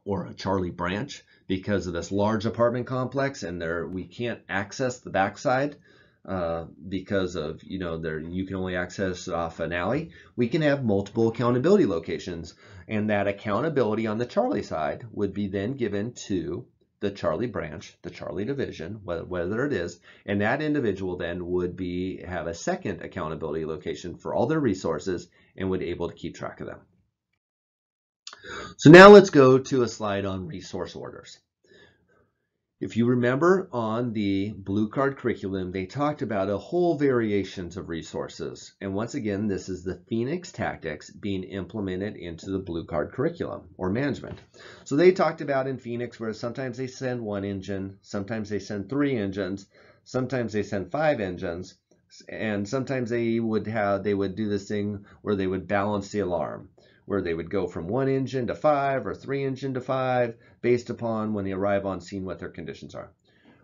or a Charlie branch because of this large apartment complex and we can't access the backside because of, you can only access it off an alley, we can have multiple accountability locations, and that accountability on the Charlie side would be then given to the Charlie branch, the Charlie division, whether it is, and that individual then would have a second accountability location for all their resources and would be able to keep track of them. So now let's go to a slide on resource orders. If you remember on the blue card curriculum, they talked about a whole variations of resources. And once again, this is the Phoenix tactics being implemented into the blue card curriculum or management. So they talked about in Phoenix where sometimes they send 1 engine, sometimes they send 3 engines, sometimes they send 5 engines, and sometimes they would do this thing where they would balance the alarm, where they would go from 1 engine to 5 or 3 engine to 5 based upon when they arrive on scene what their conditions are.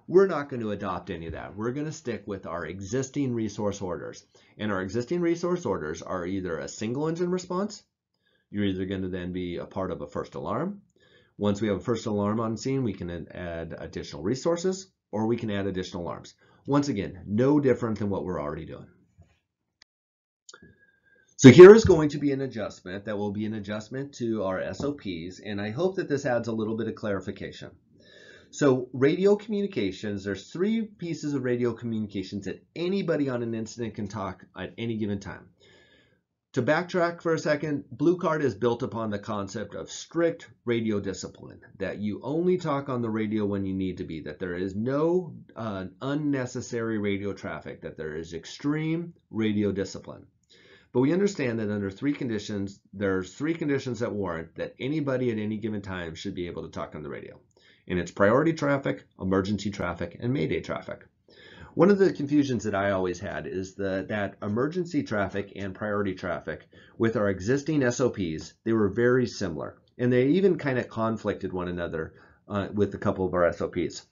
We're not going to adopt any of that. We're going to stick with our existing resource orders. And our existing resource orders are either a single engine response, you're either going to then be a part of a first alarm. Once we have a first alarm on scene, we can add additional resources, or we can add additional alarms. Once again, no different than what we're already doing. So here is going to be an adjustment that will be an adjustment to our SOPs, and I hope that this adds a little bit of clarification. So radio communications, there's 3 pieces of radio communications that anybody on an incident can talk at any given time. To backtrack for a second, Blue Card is built upon the concept of strict radio discipline, that you only talk on the radio when you need to be, that there is no unnecessary radio traffic, that there is extreme radio discipline. But we understand that under 3 conditions, there's 3 conditions that warrant that anybody at any given time should be able to talk on the radio. And it's priority traffic, emergency traffic, and mayday traffic. One of the confusions that I always had is that emergency traffic and priority traffic with our existing SOPs, they were very similar. And they even kind of conflicted one another with a couple of our SOPs.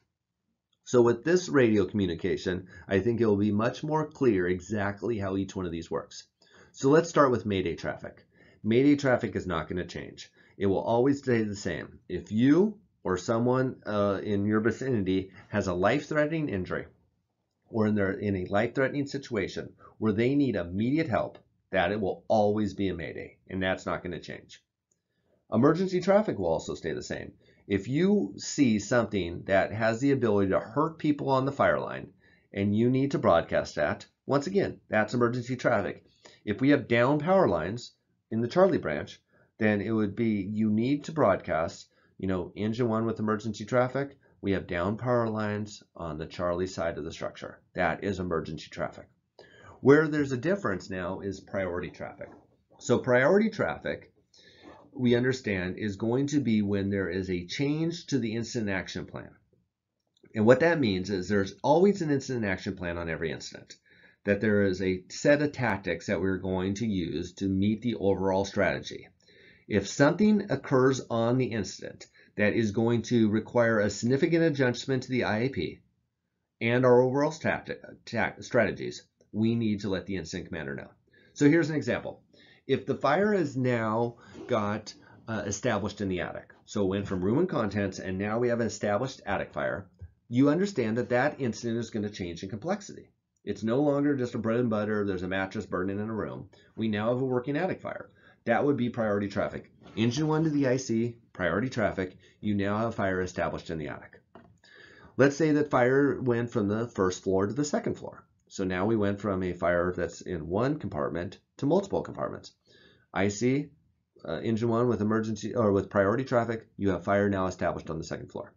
So with this radio communication, I think it will be much more clear exactly how each one of these works. So let's start with mayday traffic. Mayday traffic is not going to change. It will always stay the same. If you or someone in your vicinity has a life-threatening injury, or they're in a life-threatening situation where they need immediate help, that it will always be a mayday, and that's not going to change. Emergency traffic will also stay the same. If you see something that has the ability to hurt people on the fire line and you need to broadcast that, once again, that's emergency traffic. If we have down power lines in the Charlie branch, then it would be you need to broadcast, engine 1 with emergency traffic. We have down power lines on the Charlie side of the structure. That is emergency traffic. Where there's a difference now is priority traffic. So priority traffic, we understand, is going to be when there is a change to the incident action plan. And what that means is there's always an incident action plan on every incident, that there is a set of tactics that we're going to use to meet the overall strategy. If something occurs on the incident that is going to require a significant adjustment to the IAP and our overall strategies, we need to let the incident commander know. So here's an example. If the fire has now got established in the attic, so it went from room and contents and now we have an established attic fire, you understand that that incident is going to change in complexity. It's no longer just a bread and butter, there's a mattress burning in a room. We now have a working attic fire. That would be priority traffic. Engine 1 to the IC, priority traffic, you now have fire established in the attic. Let's say that fire went from the first floor to the second floor. So now we went from a fire that's in one compartment to multiple compartments. IC, engine 1 with emergency or with priority traffic, you have fire now established on the second floor.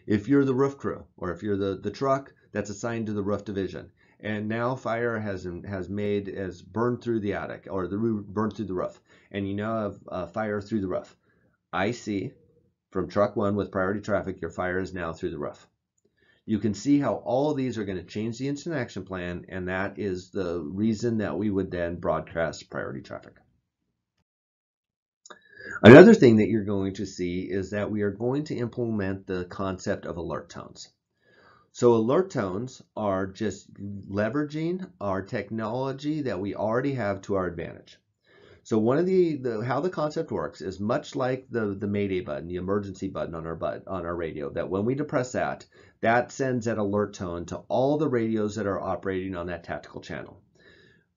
If you're the roof crew, or if you're the truck that's assigned to the roof division, and now fire has burned through the attic, or burned through the roof, and you now have fire through the roof. IC, from truck 1 with priority traffic, your fire is now through the roof. You can see how all of these are going to change the incident action plan, and that is the reason that we would then broadcast priority traffic. Another thing that you're going to see is that we are going to implement the concept of alert tones. So alert tones are just leveraging our technology that we already have to our advantage. So one of how the concept works is much like the Mayday button, the emergency button on our radio, that when we depress that sends that alert tone to all the radios that are operating on that tactical channel.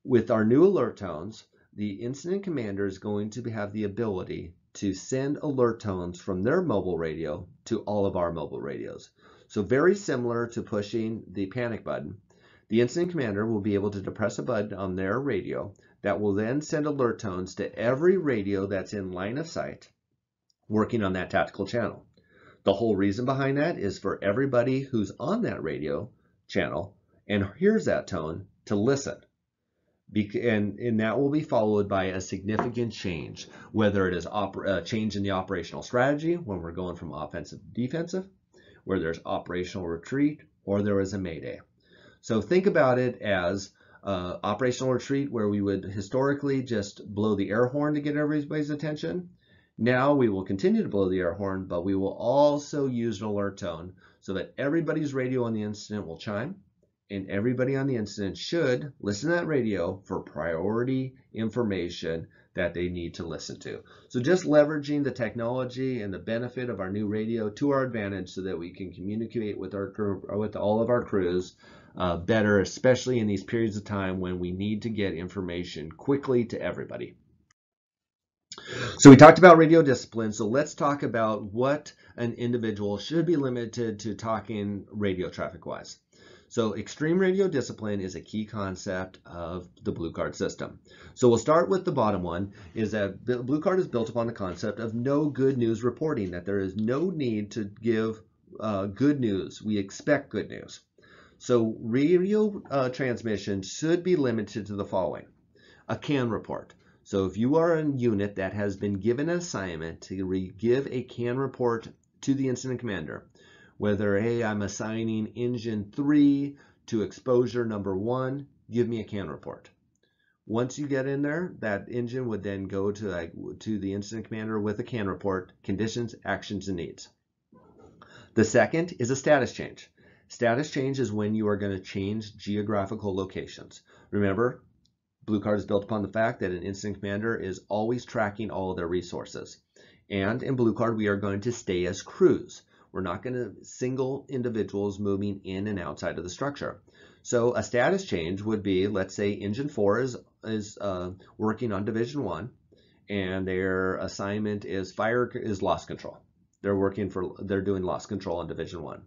With our new alert tones, the incident commander is going to have the ability to send alert tones from their mobile radio to all of our mobile radios. So very similar to pushing the panic button, the incident commander will be able to depress a button on their radio that will then send alert tones to every radio that's in line of sight working on that tactical channel. The whole reason behind that is for everybody who's on that radio channel and hears that tone to listen. And that will be followed by a significant change, whether it is a change in the operational strategy when we're going from offensive to defensive, where there's operational retreat, or there is a mayday. So think about it as operational retreat, where we would historically just blow the air horn to get everybody's attention. Now we will continue to blow the air horn, but we will also use an alert tone so that everybody's radio on the incident will chime, and everybody on the incident should listen to that radio for priority information that they need to listen to. So just leveraging the technology and the benefit of our new radio to our advantage so that we can communicate with all of our crews better, especially in these periods of time when we need to get information quickly to everybody. So we talked about radio discipline, so let's talk about what an individual should be limited to talking radio traffic-wise. So extreme radio discipline is a key concept of the Blue Card system. So we'll start with the bottom one, is that the Blue Card is built upon the concept of no good news reporting, that there is no need to give good news. We expect good news. So radio transmission should be limited to the following. A CAN report. So if you are a unit that has been given an assignment to give a CAN report to the incident commander, whether, hey, I'm assigning engine 3 to exposure number 1, give me a CAN report. Once you get in there, that engine would then go to the incident commander with a CAN report, conditions, actions, and needs. The second is a status change. Status change is when you are going to change geographical locations. Remember, Blue Card is built upon the fact that an incident commander is always tracking all of their resources. And in Blue Card, we are going to stay as crews. We're not going to single individuals moving in and outside of the structure. So a status change would be, let's say engine 4 is working on division 1 and their assignment is loss control. They're doing loss control on division 1.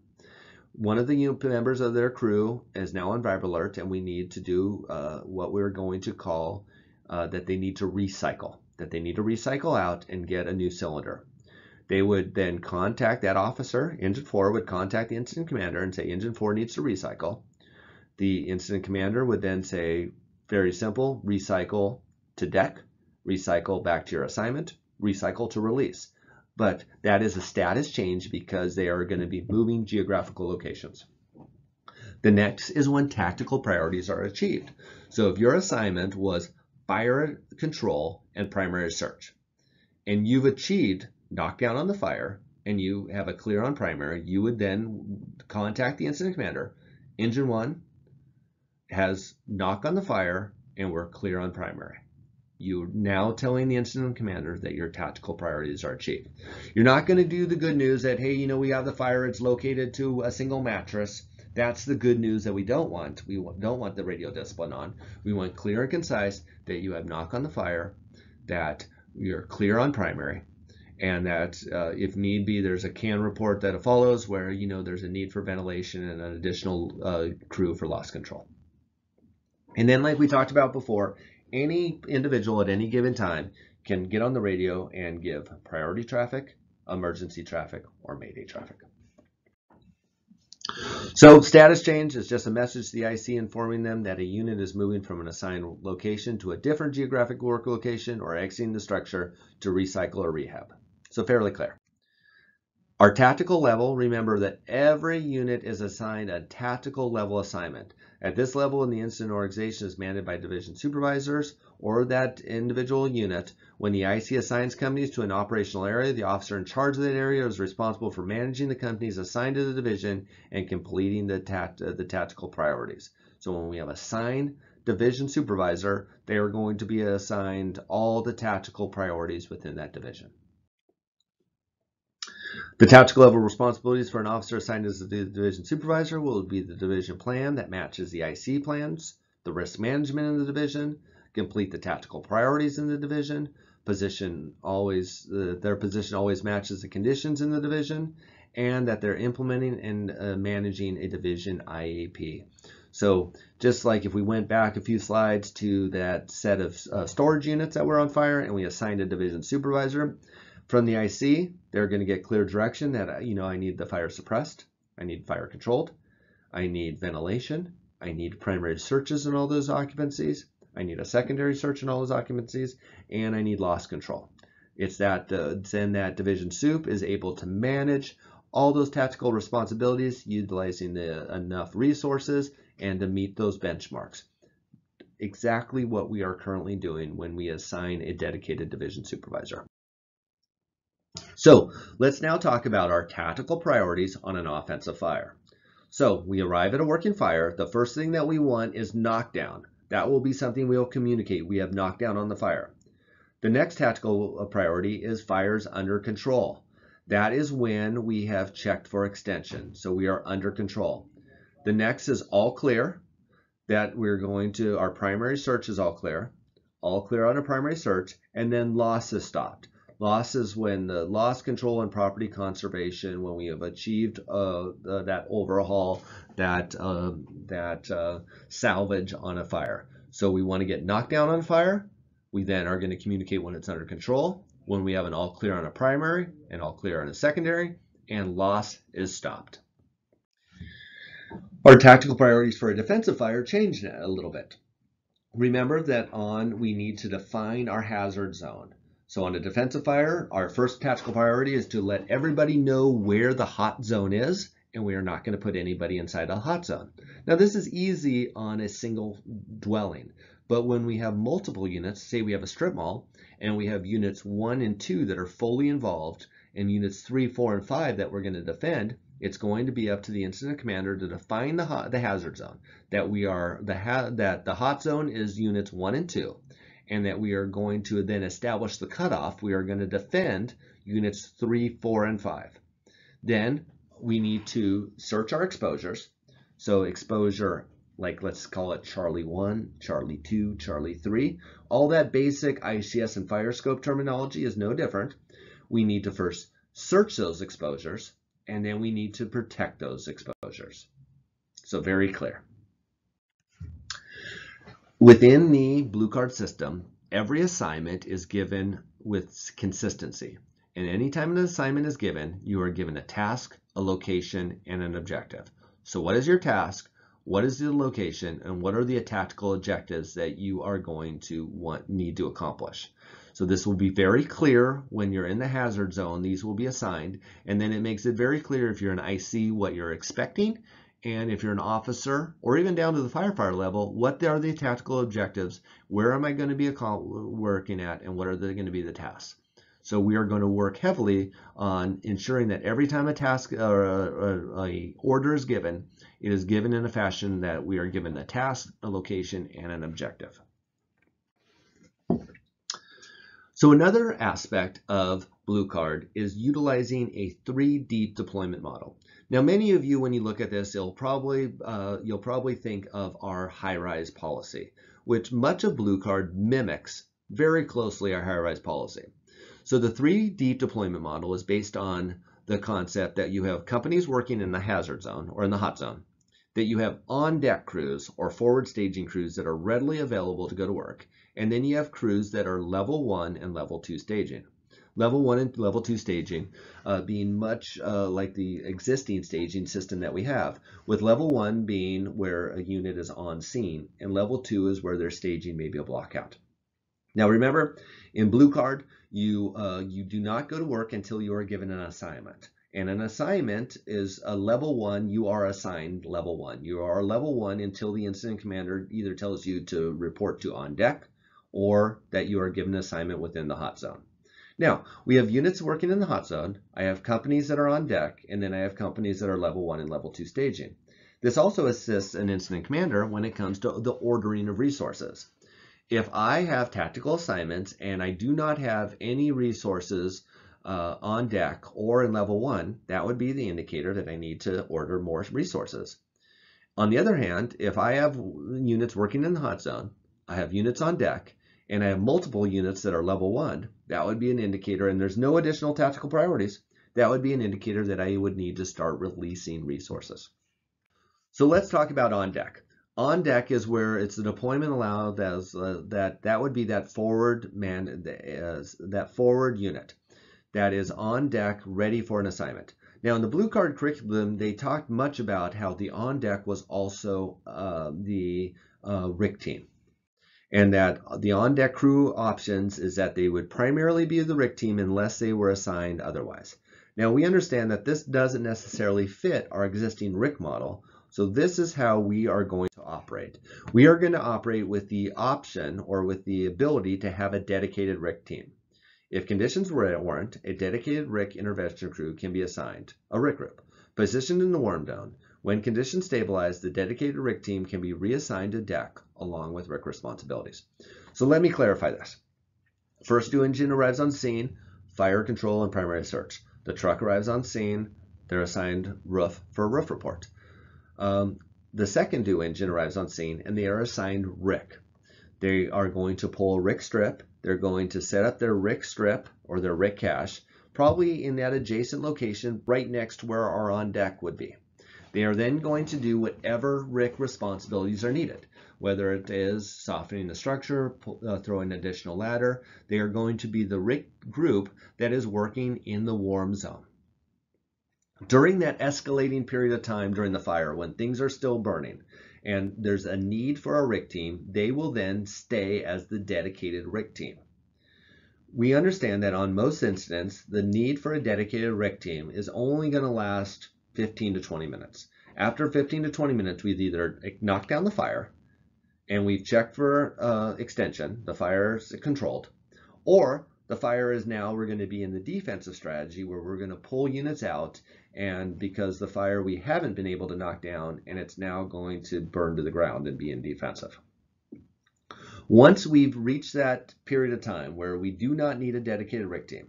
One of the members of their crew is now on vibe alert, and we need to do what we're going to call that they need to recycle. That they need to recycle out and get a new cylinder. They would then contact that officer. Engine 4 would contact the incident commander and say engine 4 needs to recycle. The incident commander would then say, very simple, recycle to deck, recycle back to your assignment, recycle to release. But that is a status change because they are going to be moving geographical locations. The next is when tactical priorities are achieved. So if your assignment was fire control and primary search, and you've achieved knockdown on the fire, and you have a clear on primary, you would then contact the incident commander. Engine 1 has knock on the fire, and we're clear on primary. You're now telling the incident commander that your tactical priorities are achieved. You're not going to do the good news that, hey, we have the fire, it's located to a single mattress. That's the good news that we don't want. We don't want the radio discipline on. We want clear and concise that you have knock on the fire, that you're clear on primary, and that if need be, there's a CAN report that follows where there's a need for ventilation and an additional crew for loss control. And then, like we talked about before, any individual at any given time can get on the radio and give priority traffic, emergency traffic, or mayday traffic. So status change is just a message to the IC informing them that a unit is moving from an assigned location to a different geographic work location or exiting the structure to recycle or rehab. So fairly clear. Our tactical level, remember that every unit is assigned a tactical level assignment. At this level in the incident organization is managed by division supervisors or that individual unit. When the IC assigns companies to an operational area, the officer in charge of that area is responsible for managing the companies assigned to the division and completing the tactical priorities. So when we have assigned division supervisor, they are going to be assigned all the tactical priorities within that division. The tactical level responsibilities for an officer assigned as the division supervisor will be the division plan that matches the IC plans, the risk management in the division, complete the tactical priorities in the division, their position always matches the conditions in the division, and that they're implementing and managing a division IAP. So just like if we went back a few slides to that set of storage units that were on fire and we assigned a division supervisor, from the IC, they're going to get clear direction that, I need the fire suppressed, I need fire controlled, I need ventilation, I need primary searches in all those occupancies, I need a secondary search in all those occupancies, and I need loss control. It's that then that division soup is able to manage all those tactical responsibilities, utilizing enough resources and to meet those benchmarks. Exactly what we are currently doing when we assign a dedicated division supervisor. So let's now talk about our tactical priorities on an offensive fire. So we arrive at a working fire. The first thing that we want is knockdown. That will be something we'll communicate. We have knockdown on the fire. The next tactical priority is fires under control. That is when we have checked for extension. So we are under control. The next is all clear. That we're going to, our primary search is all clear on a primary search, and then loss is stopped. Loss is when the loss control and property conservation, when we have achieved that overhaul, that salvage on a fire. So we want to get knocked down on a fire. We then are going to communicate when it's under control, when we have an all clear on a primary and all clear on a secondary, and loss is stopped. Our tactical priorities for a defensive fire changed a little bit. Remember that we need to define our hazard zone. So on a defensive fire, our first tactical priority is to let everybody know where the hot zone is, and we are not going to put anybody inside a hot zone. Now this is easy on a single dwelling, but when we have multiple units, say we have a strip mall, and we have units 1 and 2 that are fully involved, and units 3, 4, and 5 that we're going to defend, it's going to be up to the incident commander to define the hazard zone. That the hot zone is units 1 and 2. And that we are going to then establish the cutoff. We are going to defend units 3, 4, and 5. Then we need to search our exposures. So exposure, like let's call it Charlie 1, Charlie 2, Charlie 3. All that basic ICS and fire scope terminology is no different. We need to first search those exposures, and then we need to protect those exposures. So very clear. Within the Blue Card system, every assignment is given with consistency. And anytime an assignment is given, you are given a task, a location, and an objective. So what is your task? What is the location? And what are the tactical objectives that you are going to need to accomplish? So this will be very clear when you're in the hazard zone. These will be assigned. And then it makes it very clear if you're an IC what you're expecting. And if you're an officer, or even down to the firefighter level, what are the tactical objectives? Where am I going to be working at? And what are going to be the tasks? So we are going to work heavily on ensuring that every time a task or a order is given, it is given in a fashion that we are given a task, a location, and an objective. So another aspect of Blue Card is utilizing a 3 deep deployment model. Now, many of you, when you look at this, you'll probably think of our high-rise policy, which much of Blue Card mimics very closely our high-rise policy. So the 3D deployment model is based on the concept that you have companies working in the hazard zone or in the hot zone, that you have on-deck crews or forward staging crews that are readily available to go to work, and then you have crews that are level 1 and level 2 staging. Level 1 and level 2 staging being much like the existing staging system that we have, with level 1 being where a unit is on scene, and level 2 is where they're staging maybe a blockout. Now remember, in Blue Card, you do not go to work until you are given an assignment. And an assignment is a level 1, you are assigned level 1. You are level 1 until the incident commander either tells you to report to on deck or that you are given an assignment within the hot zone. Now, we have units working in the hot zone, I have companies that are on deck, and then I have companies that are level 1 and level 2 staging. This also assists an incident commander when it comes to the ordering of resources. If I have tactical assignments and I do not have any resources on deck or in level 1, that would be the indicator that I need to order more resources. On the other hand, if I have units working in the hot zone, I have units on deck, and I have multiple units that are level 1, that would be an indicator, and there's no additional tactical priorities, that would be an indicator that I would need to start releasing resources. So let's talk about on deck. On deck is where it's the deployment allowed as that would be that forward that forward unit that is on deck ready for an assignment. Now in the Blue Card curriculum, they talked much about how the on deck was also the RIC team, and that the on deck crew options is that they would primarily be the RIC team unless they were assigned otherwise. Now we understand that this doesn't necessarily fit our existing RIC model. So this is how we are going to operate. We are going to operate with the option or with the ability to have a dedicated RIC team. If conditions warrant, a dedicated RIC intervention crew can be assigned, a RIC group, positioned in the warm zone. When conditions stabilize, the dedicated RIC team can be reassigned to deck along with RIC responsibilities. So let me clarify this. First due engine arrives on scene, fire control and primary search. The truck arrives on scene, they're assigned roof for a roof report. The second due engine arrives on scene and they are assigned RIC. They are going to pull a RIC strip. They're going to set up their RIC strip or their RIC cache, probably in that adjacent location right next to where our on deck would be. They are then going to do whatever RIC responsibilities are needed, whether it is softening the structure, throwing an additional ladder. They are going to be the RIC group that is working in the warm zone. During that escalating period of time during the fire, when things are still burning and there's a need for a RIC team, they will then stay as the dedicated RIC team. We understand that on most incidents, the need for a dedicated RIC team is only going to last 15 to 20 minutes. After 15 to 20 minutes, we've either knocked down the fire and we've checked for extension, the fire is controlled, or the fire is now we're going to be in the defensive strategy where we're going to pull units out, and because the fire we haven't been able to knock down and it's now going to burn to the ground and be in defensive. Once we've reached that period of time where we do not need a dedicated RIC team,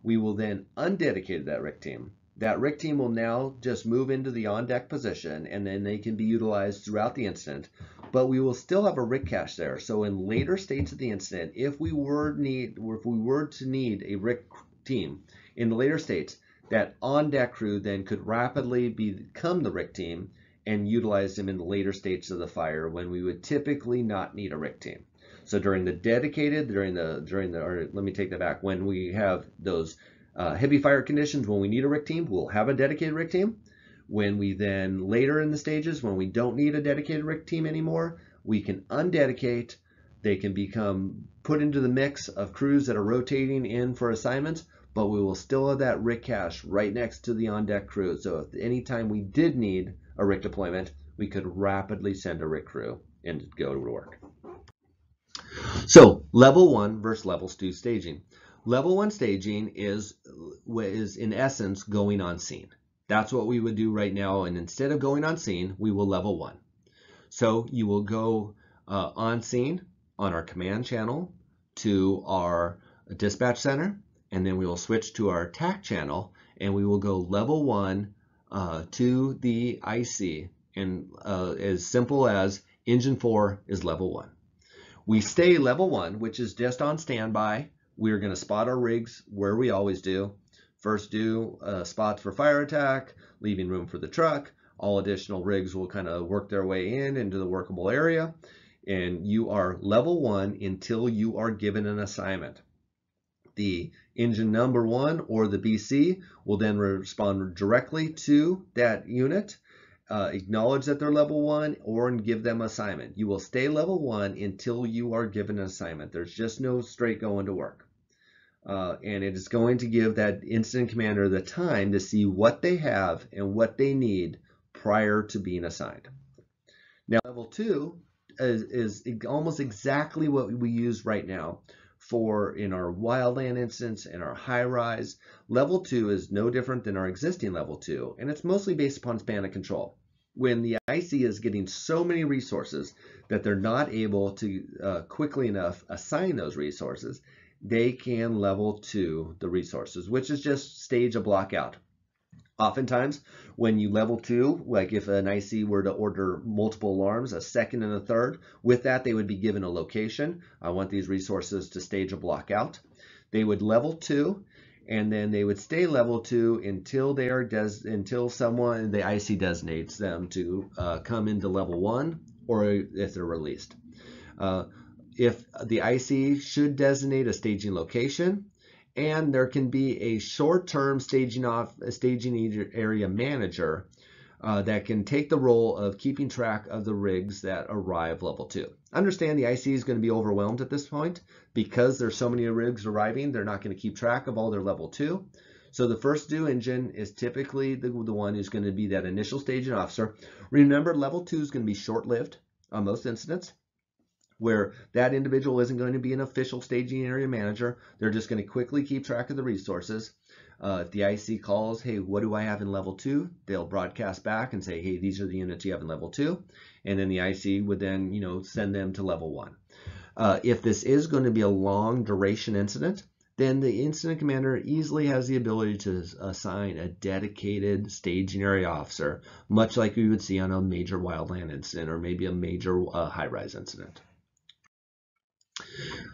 we will then undedicate that RIC team. That RIC team will now just move into the on-deck position and then they can be utilized throughout the incident, but we will still have a RIC cache there. So in later states of the incident, if we were to need a RIC team in the later states, that on-deck crew then could rapidly become the RIC team and utilize them in the later stages of the fire when we would typically not need a RIC team. So during the dedicated, let me take that back, when we have those heavy fire conditions, when we need a RIC team, we'll have a dedicated RIC team. When we then later in the stages, when we don't need a dedicated RIC team anymore, we can undedicate. They can become put into the mix of crews that are rotating in for assignments, but we will still have that RIC cache right next to the on-deck crew. So if any time we did need a RIC deployment, we could rapidly send a RIC crew and go to work. So level 1 versus level 2 staging. Level 1 staging is in essence going on scene. That's what we would do right now, and instead of going on scene, we will level 1. So you will go on scene on our command channel to our dispatch center, and then we will switch to our TAC channel, and we will go level 1 to the IC, and as simple as engine 4 is level 1. We stay level 1, which is just on standby, we're going to spot our rigs where we always do. First do spots for fire attack, leaving room for the truck. All additional rigs will kind of work their way into the workable area. And you are level 1 until you are given an assignment. The engine number 1 or the BC will then respond directly to that unit, acknowledge that they're level 1, or give them assignment. You will stay level 1 until you are given an assignment. There's just no straight going to work. And it is going to give that incident commander the time to see what they have and what they need prior to being assigned. Now, level 2 is almost exactly what we use right now for in our wildland instance and our high rise. Level 2 is no different than our existing level 2, and it's mostly based upon span of control. When the IC is getting so many resources that they're not able to quickly enough assign those resources, they can level 2 the resources, which is just stage a block out. Oftentimes, when you level 2, like if an IC were to order multiple alarms, a second and a third, with that they would be given a location. I want these resources to stage a block out. They would level 2, and then they would stay level 2 until they are until someone, the IC designates them to come into level 1, or if they're released. If the IC should designate a staging location, and there can be a short-term staging area manager that can take the role of keeping track of the rigs that arrive level 2. Understand the IC is going to be overwhelmed at this point because there's so many rigs arriving. They're not going to keep track of all their level 2. So the first due engine is typically the one who's going to be that initial staging officer. Remember, level 2 is going to be short-lived on most incidents, where that individual isn't going to be an official staging area manager. They're just going to quickly keep track of the resources. If the IC calls, hey, what do I have in level 2? They'll broadcast back and say, hey, these are the units you have in level 2. And then the IC would then, send them to level 1. If this is going to be a long duration incident, then the incident commander easily has the ability to assign a dedicated staging area officer, much like we would see on a major wildland incident or maybe a major high-rise incident.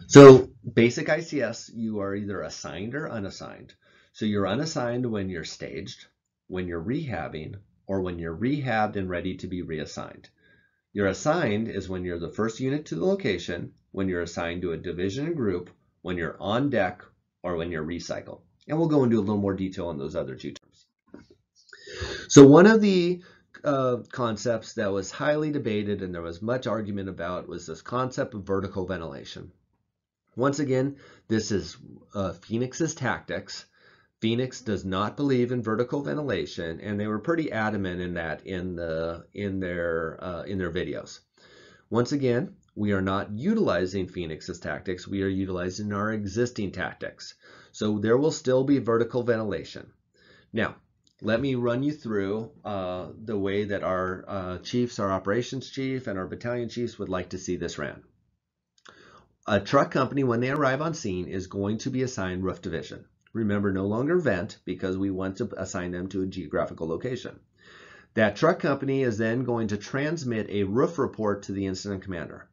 So basic ICS, you are either assigned or unassigned. So you're unassigned when you're staged, when you're rehabbing, or when you're rehabbed and ready to be reassigned. You're assigned is when you're the first unit to the location, when you're assigned to a division and group, when you're on deck, or when you're recycled. And we'll go into a little more detail on those other two terms. So one of the concepts that was highly debated and there was much argument about was this concept of vertical ventilation. Once again, this is Phoenix's tactics. Phoenix does not believe in vertical ventilation, and they were pretty adamant in that in their videos. Once again, we are not utilizing Phoenix's tactics. We are utilizing our existing tactics. So there will still be vertical ventilation. Now, let me run you through the way that our chiefs, our operations chief, and our battalion chiefs would like to see this ran. A truck company, when they arrive on scene, is going to be assigned roof division. Remember, no longer vent, because we want to assign them to a geographical location. That truck company is then going to transmit a roof report to the incident commander,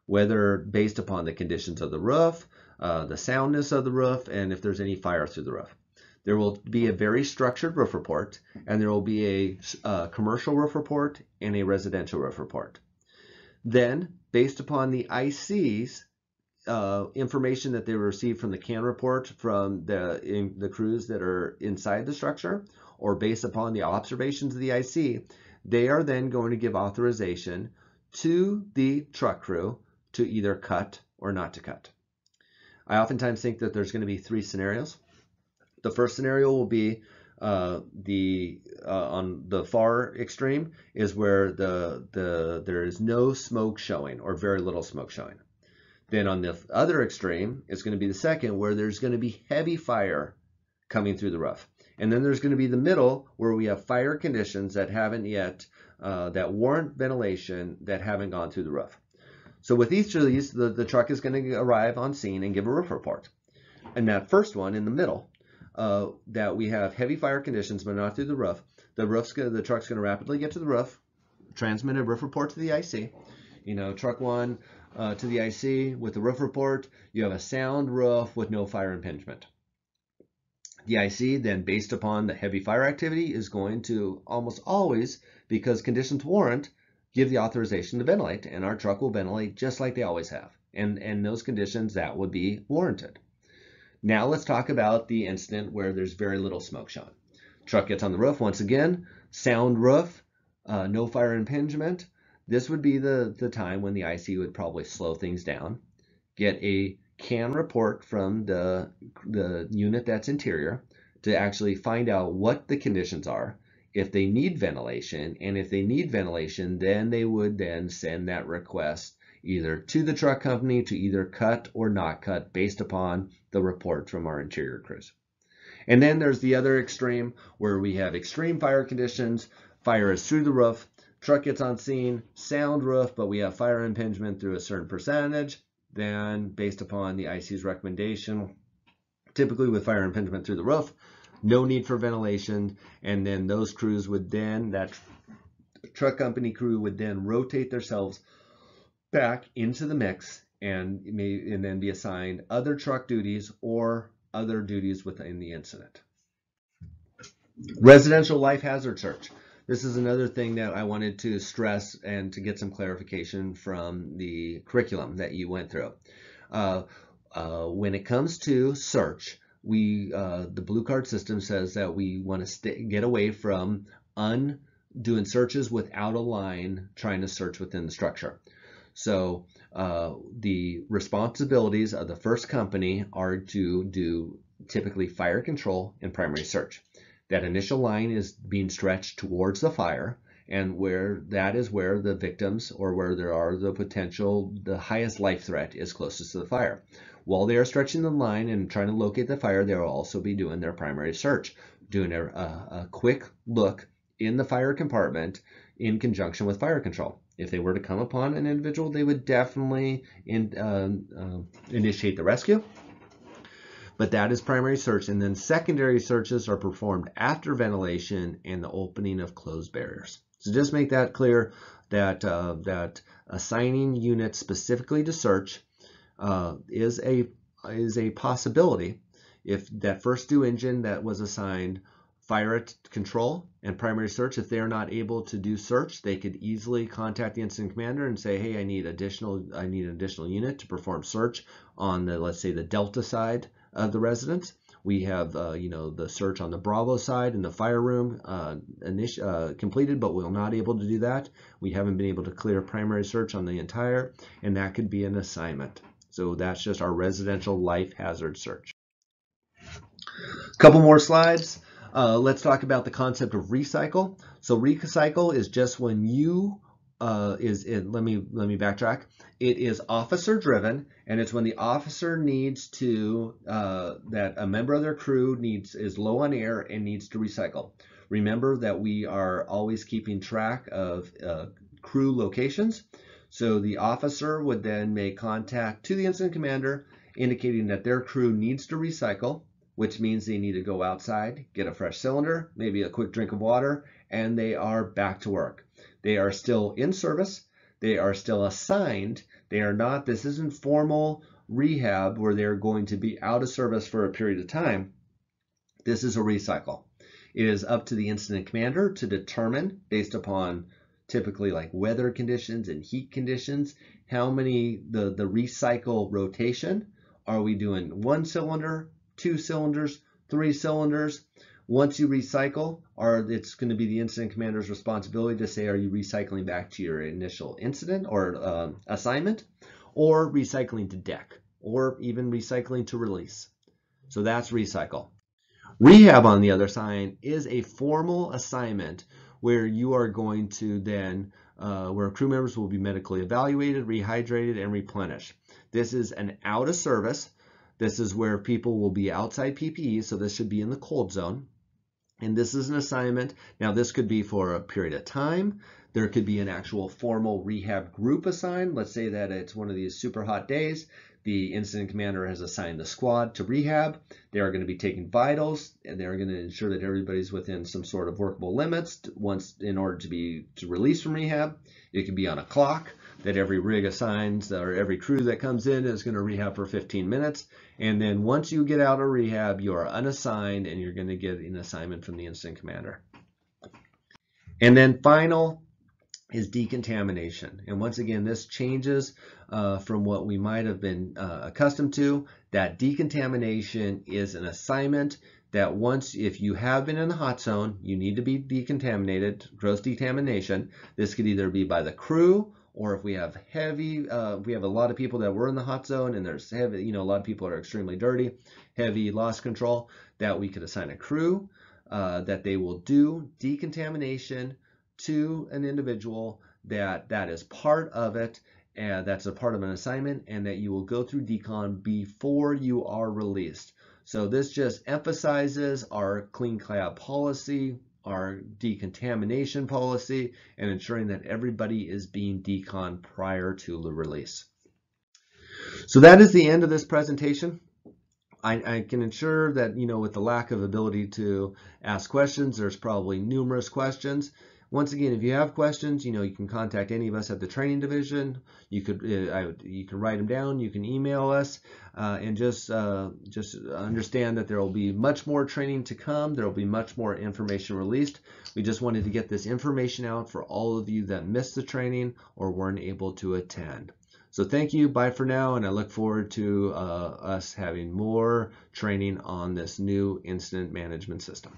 whether based upon the conditions of the roof, the soundness of the roof, and if there's any fire through the roof. There will be a very structured roof report, and there will be a commercial roof report and a residential roof report. Then, based upon the IC's information that they received from the CAN report from the crews that are inside the structure, or based upon the observations of the IC, they are then going to give authorization to the truck crew to either cut or not to cut. I oftentimes think that there's going to be 3 scenarios. The first scenario will be on the far extreme is where there is no smoke showing or very little smoke showing. Then on the other extreme, it's going to be the second, where there's going to be heavy fire coming through the roof. And then there's going to be the middle, where we have fire conditions that haven't yet, that warrant ventilation, that haven't gone through the roof. So with each of these, the truck is going to arrive on scene and give a roof report. And that first one in the middle, that we have heavy fire conditions but not through the roof, the truck's going to rapidly get to the roof, transmit a roof report to the IC. Truck 1, to the IC with the roof report, you have a sound roof with no fire impingement. The IC then, based upon the heavy fire activity, is going to almost always, because conditions warrant, give the authorization to ventilate, and our truck will ventilate just like they always have. And in those conditions, that would be warranted. Now let's talk about the incident where there's very little smoke shown. Truck gets on the roof once again, sound roof, no fire impingement. This would be the time when the IC would probably slow things down, get a CAN report from the unit that's interior to actually find out what the conditions are, if they need ventilation, and if they need ventilation, then they would then send that request either to the truck company to either cut or not cut based upon the report from our interior crews. And then there's the other extreme where we have extreme fire conditions, fire is through the roof, truck gets on scene, sound roof, but we have fire impingement through a certain percentage. Then based upon the IC's recommendation, typically with fire impingement through the roof, no need for ventilation, and then those crews would then, that truck company crew would then rotate themselves back into the mix and then be assigned other truck duties or other duties within the incident. Residential life hazard search. This is another thing that I wanted to stress and to get some clarification from the curriculum that you went through. When it comes to search, the blue card system says that we want to get away from doing searches without a line trying to search within the structure. So the responsibilities of the first company are to do typically fire control and primary search. That initial line is being stretched towards the fire, and that is where the victims, or where there are the highest life threat is closest to the fire. While they are stretching the line and trying to locate the fire, they will also be doing their primary search, doing a quick look in the fire compartment in conjunction with fire control. If they were to come upon an individual, they would definitely initiate the rescue. But that is primary search, and then secondary searches are performed after ventilation and the opening of closed barriers. So just make that clear that assigning units specifically to search is a possibility. If that first due engine that was assigned fire control and primary search, if they are not able to do search, they could easily contact the incident commander and say, hey, I need an additional unit to perform search on let's say the Delta side of the residence. We have the search on the Bravo side in the fire room completed, but we're not able to do that. We haven't been able to clear primary search on the entire, and that could be an assignment. So that's just our residential life hazard search. A couple more slides. Let's talk about the concept of recycle. So recycle is just when let me backtrack. It is officer driven, and it's when the officer needs to, that a member of their crew is low on air and needs to recycle. Remember that we are always keeping track of crew locations. So the officer would then make contact to the incident commander indicating that their crew needs to recycle, which means they need to go outside, get a fresh cylinder, maybe a quick drink of water, and they are back to work. They are still in service. They are still assigned. They are not, this isn't formal rehab where they're going to be out of service for a period of time. This is a recycle. It is up to the incident commander to determine, based upon typically like weather conditions and heat conditions, how many, the recycle rotation. Are we doing 1 cylinder, 2 cylinders, 3 cylinders? Once you recycle, it's going to be the incident commander's responsibility to say, are you recycling back to your initial incident or assignment, or recycling to deck, or even recycling to release. So that's recycle. Rehab, on the other side, is a formal assignment where you are going to then, where crew members will be medically evaluated, rehydrated, and replenished. This is an out of service. This is where people will be outside PPE, so this should be in the cold zone. And this is an assignment. Now, this could be for a period of time. There could be an actual formal rehab group assigned. Let's say that it's one of these super hot days. The incident commander has assigned the squad to rehab. They are going to be taking vitals, and they're going to ensure that everybody's within some sort of workable limits once in order to release from rehab. It can be on a clock that every rig assigns, or every crew that comes in is going to rehab for 15 minutes. And then once you get out of rehab, you are unassigned and you're going to get an assignment from the incident commander. And then final is decontamination. And once again, this changes from what we might have been accustomed to. That decontamination is an assignment that once, if you have been in the hot zone, you need to be decontaminated, gross decontamination. This could either be by the crew, or if we have we have a lot of people that were in the hot zone and there's heavy, a lot of people are extremely dirty, heavy loss control, that we could assign a crew that they will do decontamination to an individual that is part of it, and that's a part of an assignment, and that you will go through decon before you are released. So this just emphasizes our clean cab policy, our decontamination policy, and ensuring that everybody is being decon prior to the release. So that is the end of this presentation. I can ensure that, with the lack of ability to ask questions, there's probably numerous questions. Once again, if you have questions, you can contact any of us at the training division. You can write them down. You can email us, and just understand that there will be much more training to come. There will be much more information released. We just wanted to get this information out for all of you that missed the training or weren't able to attend. So thank you. Bye for now, and I look forward to us having more training on this new incident management system.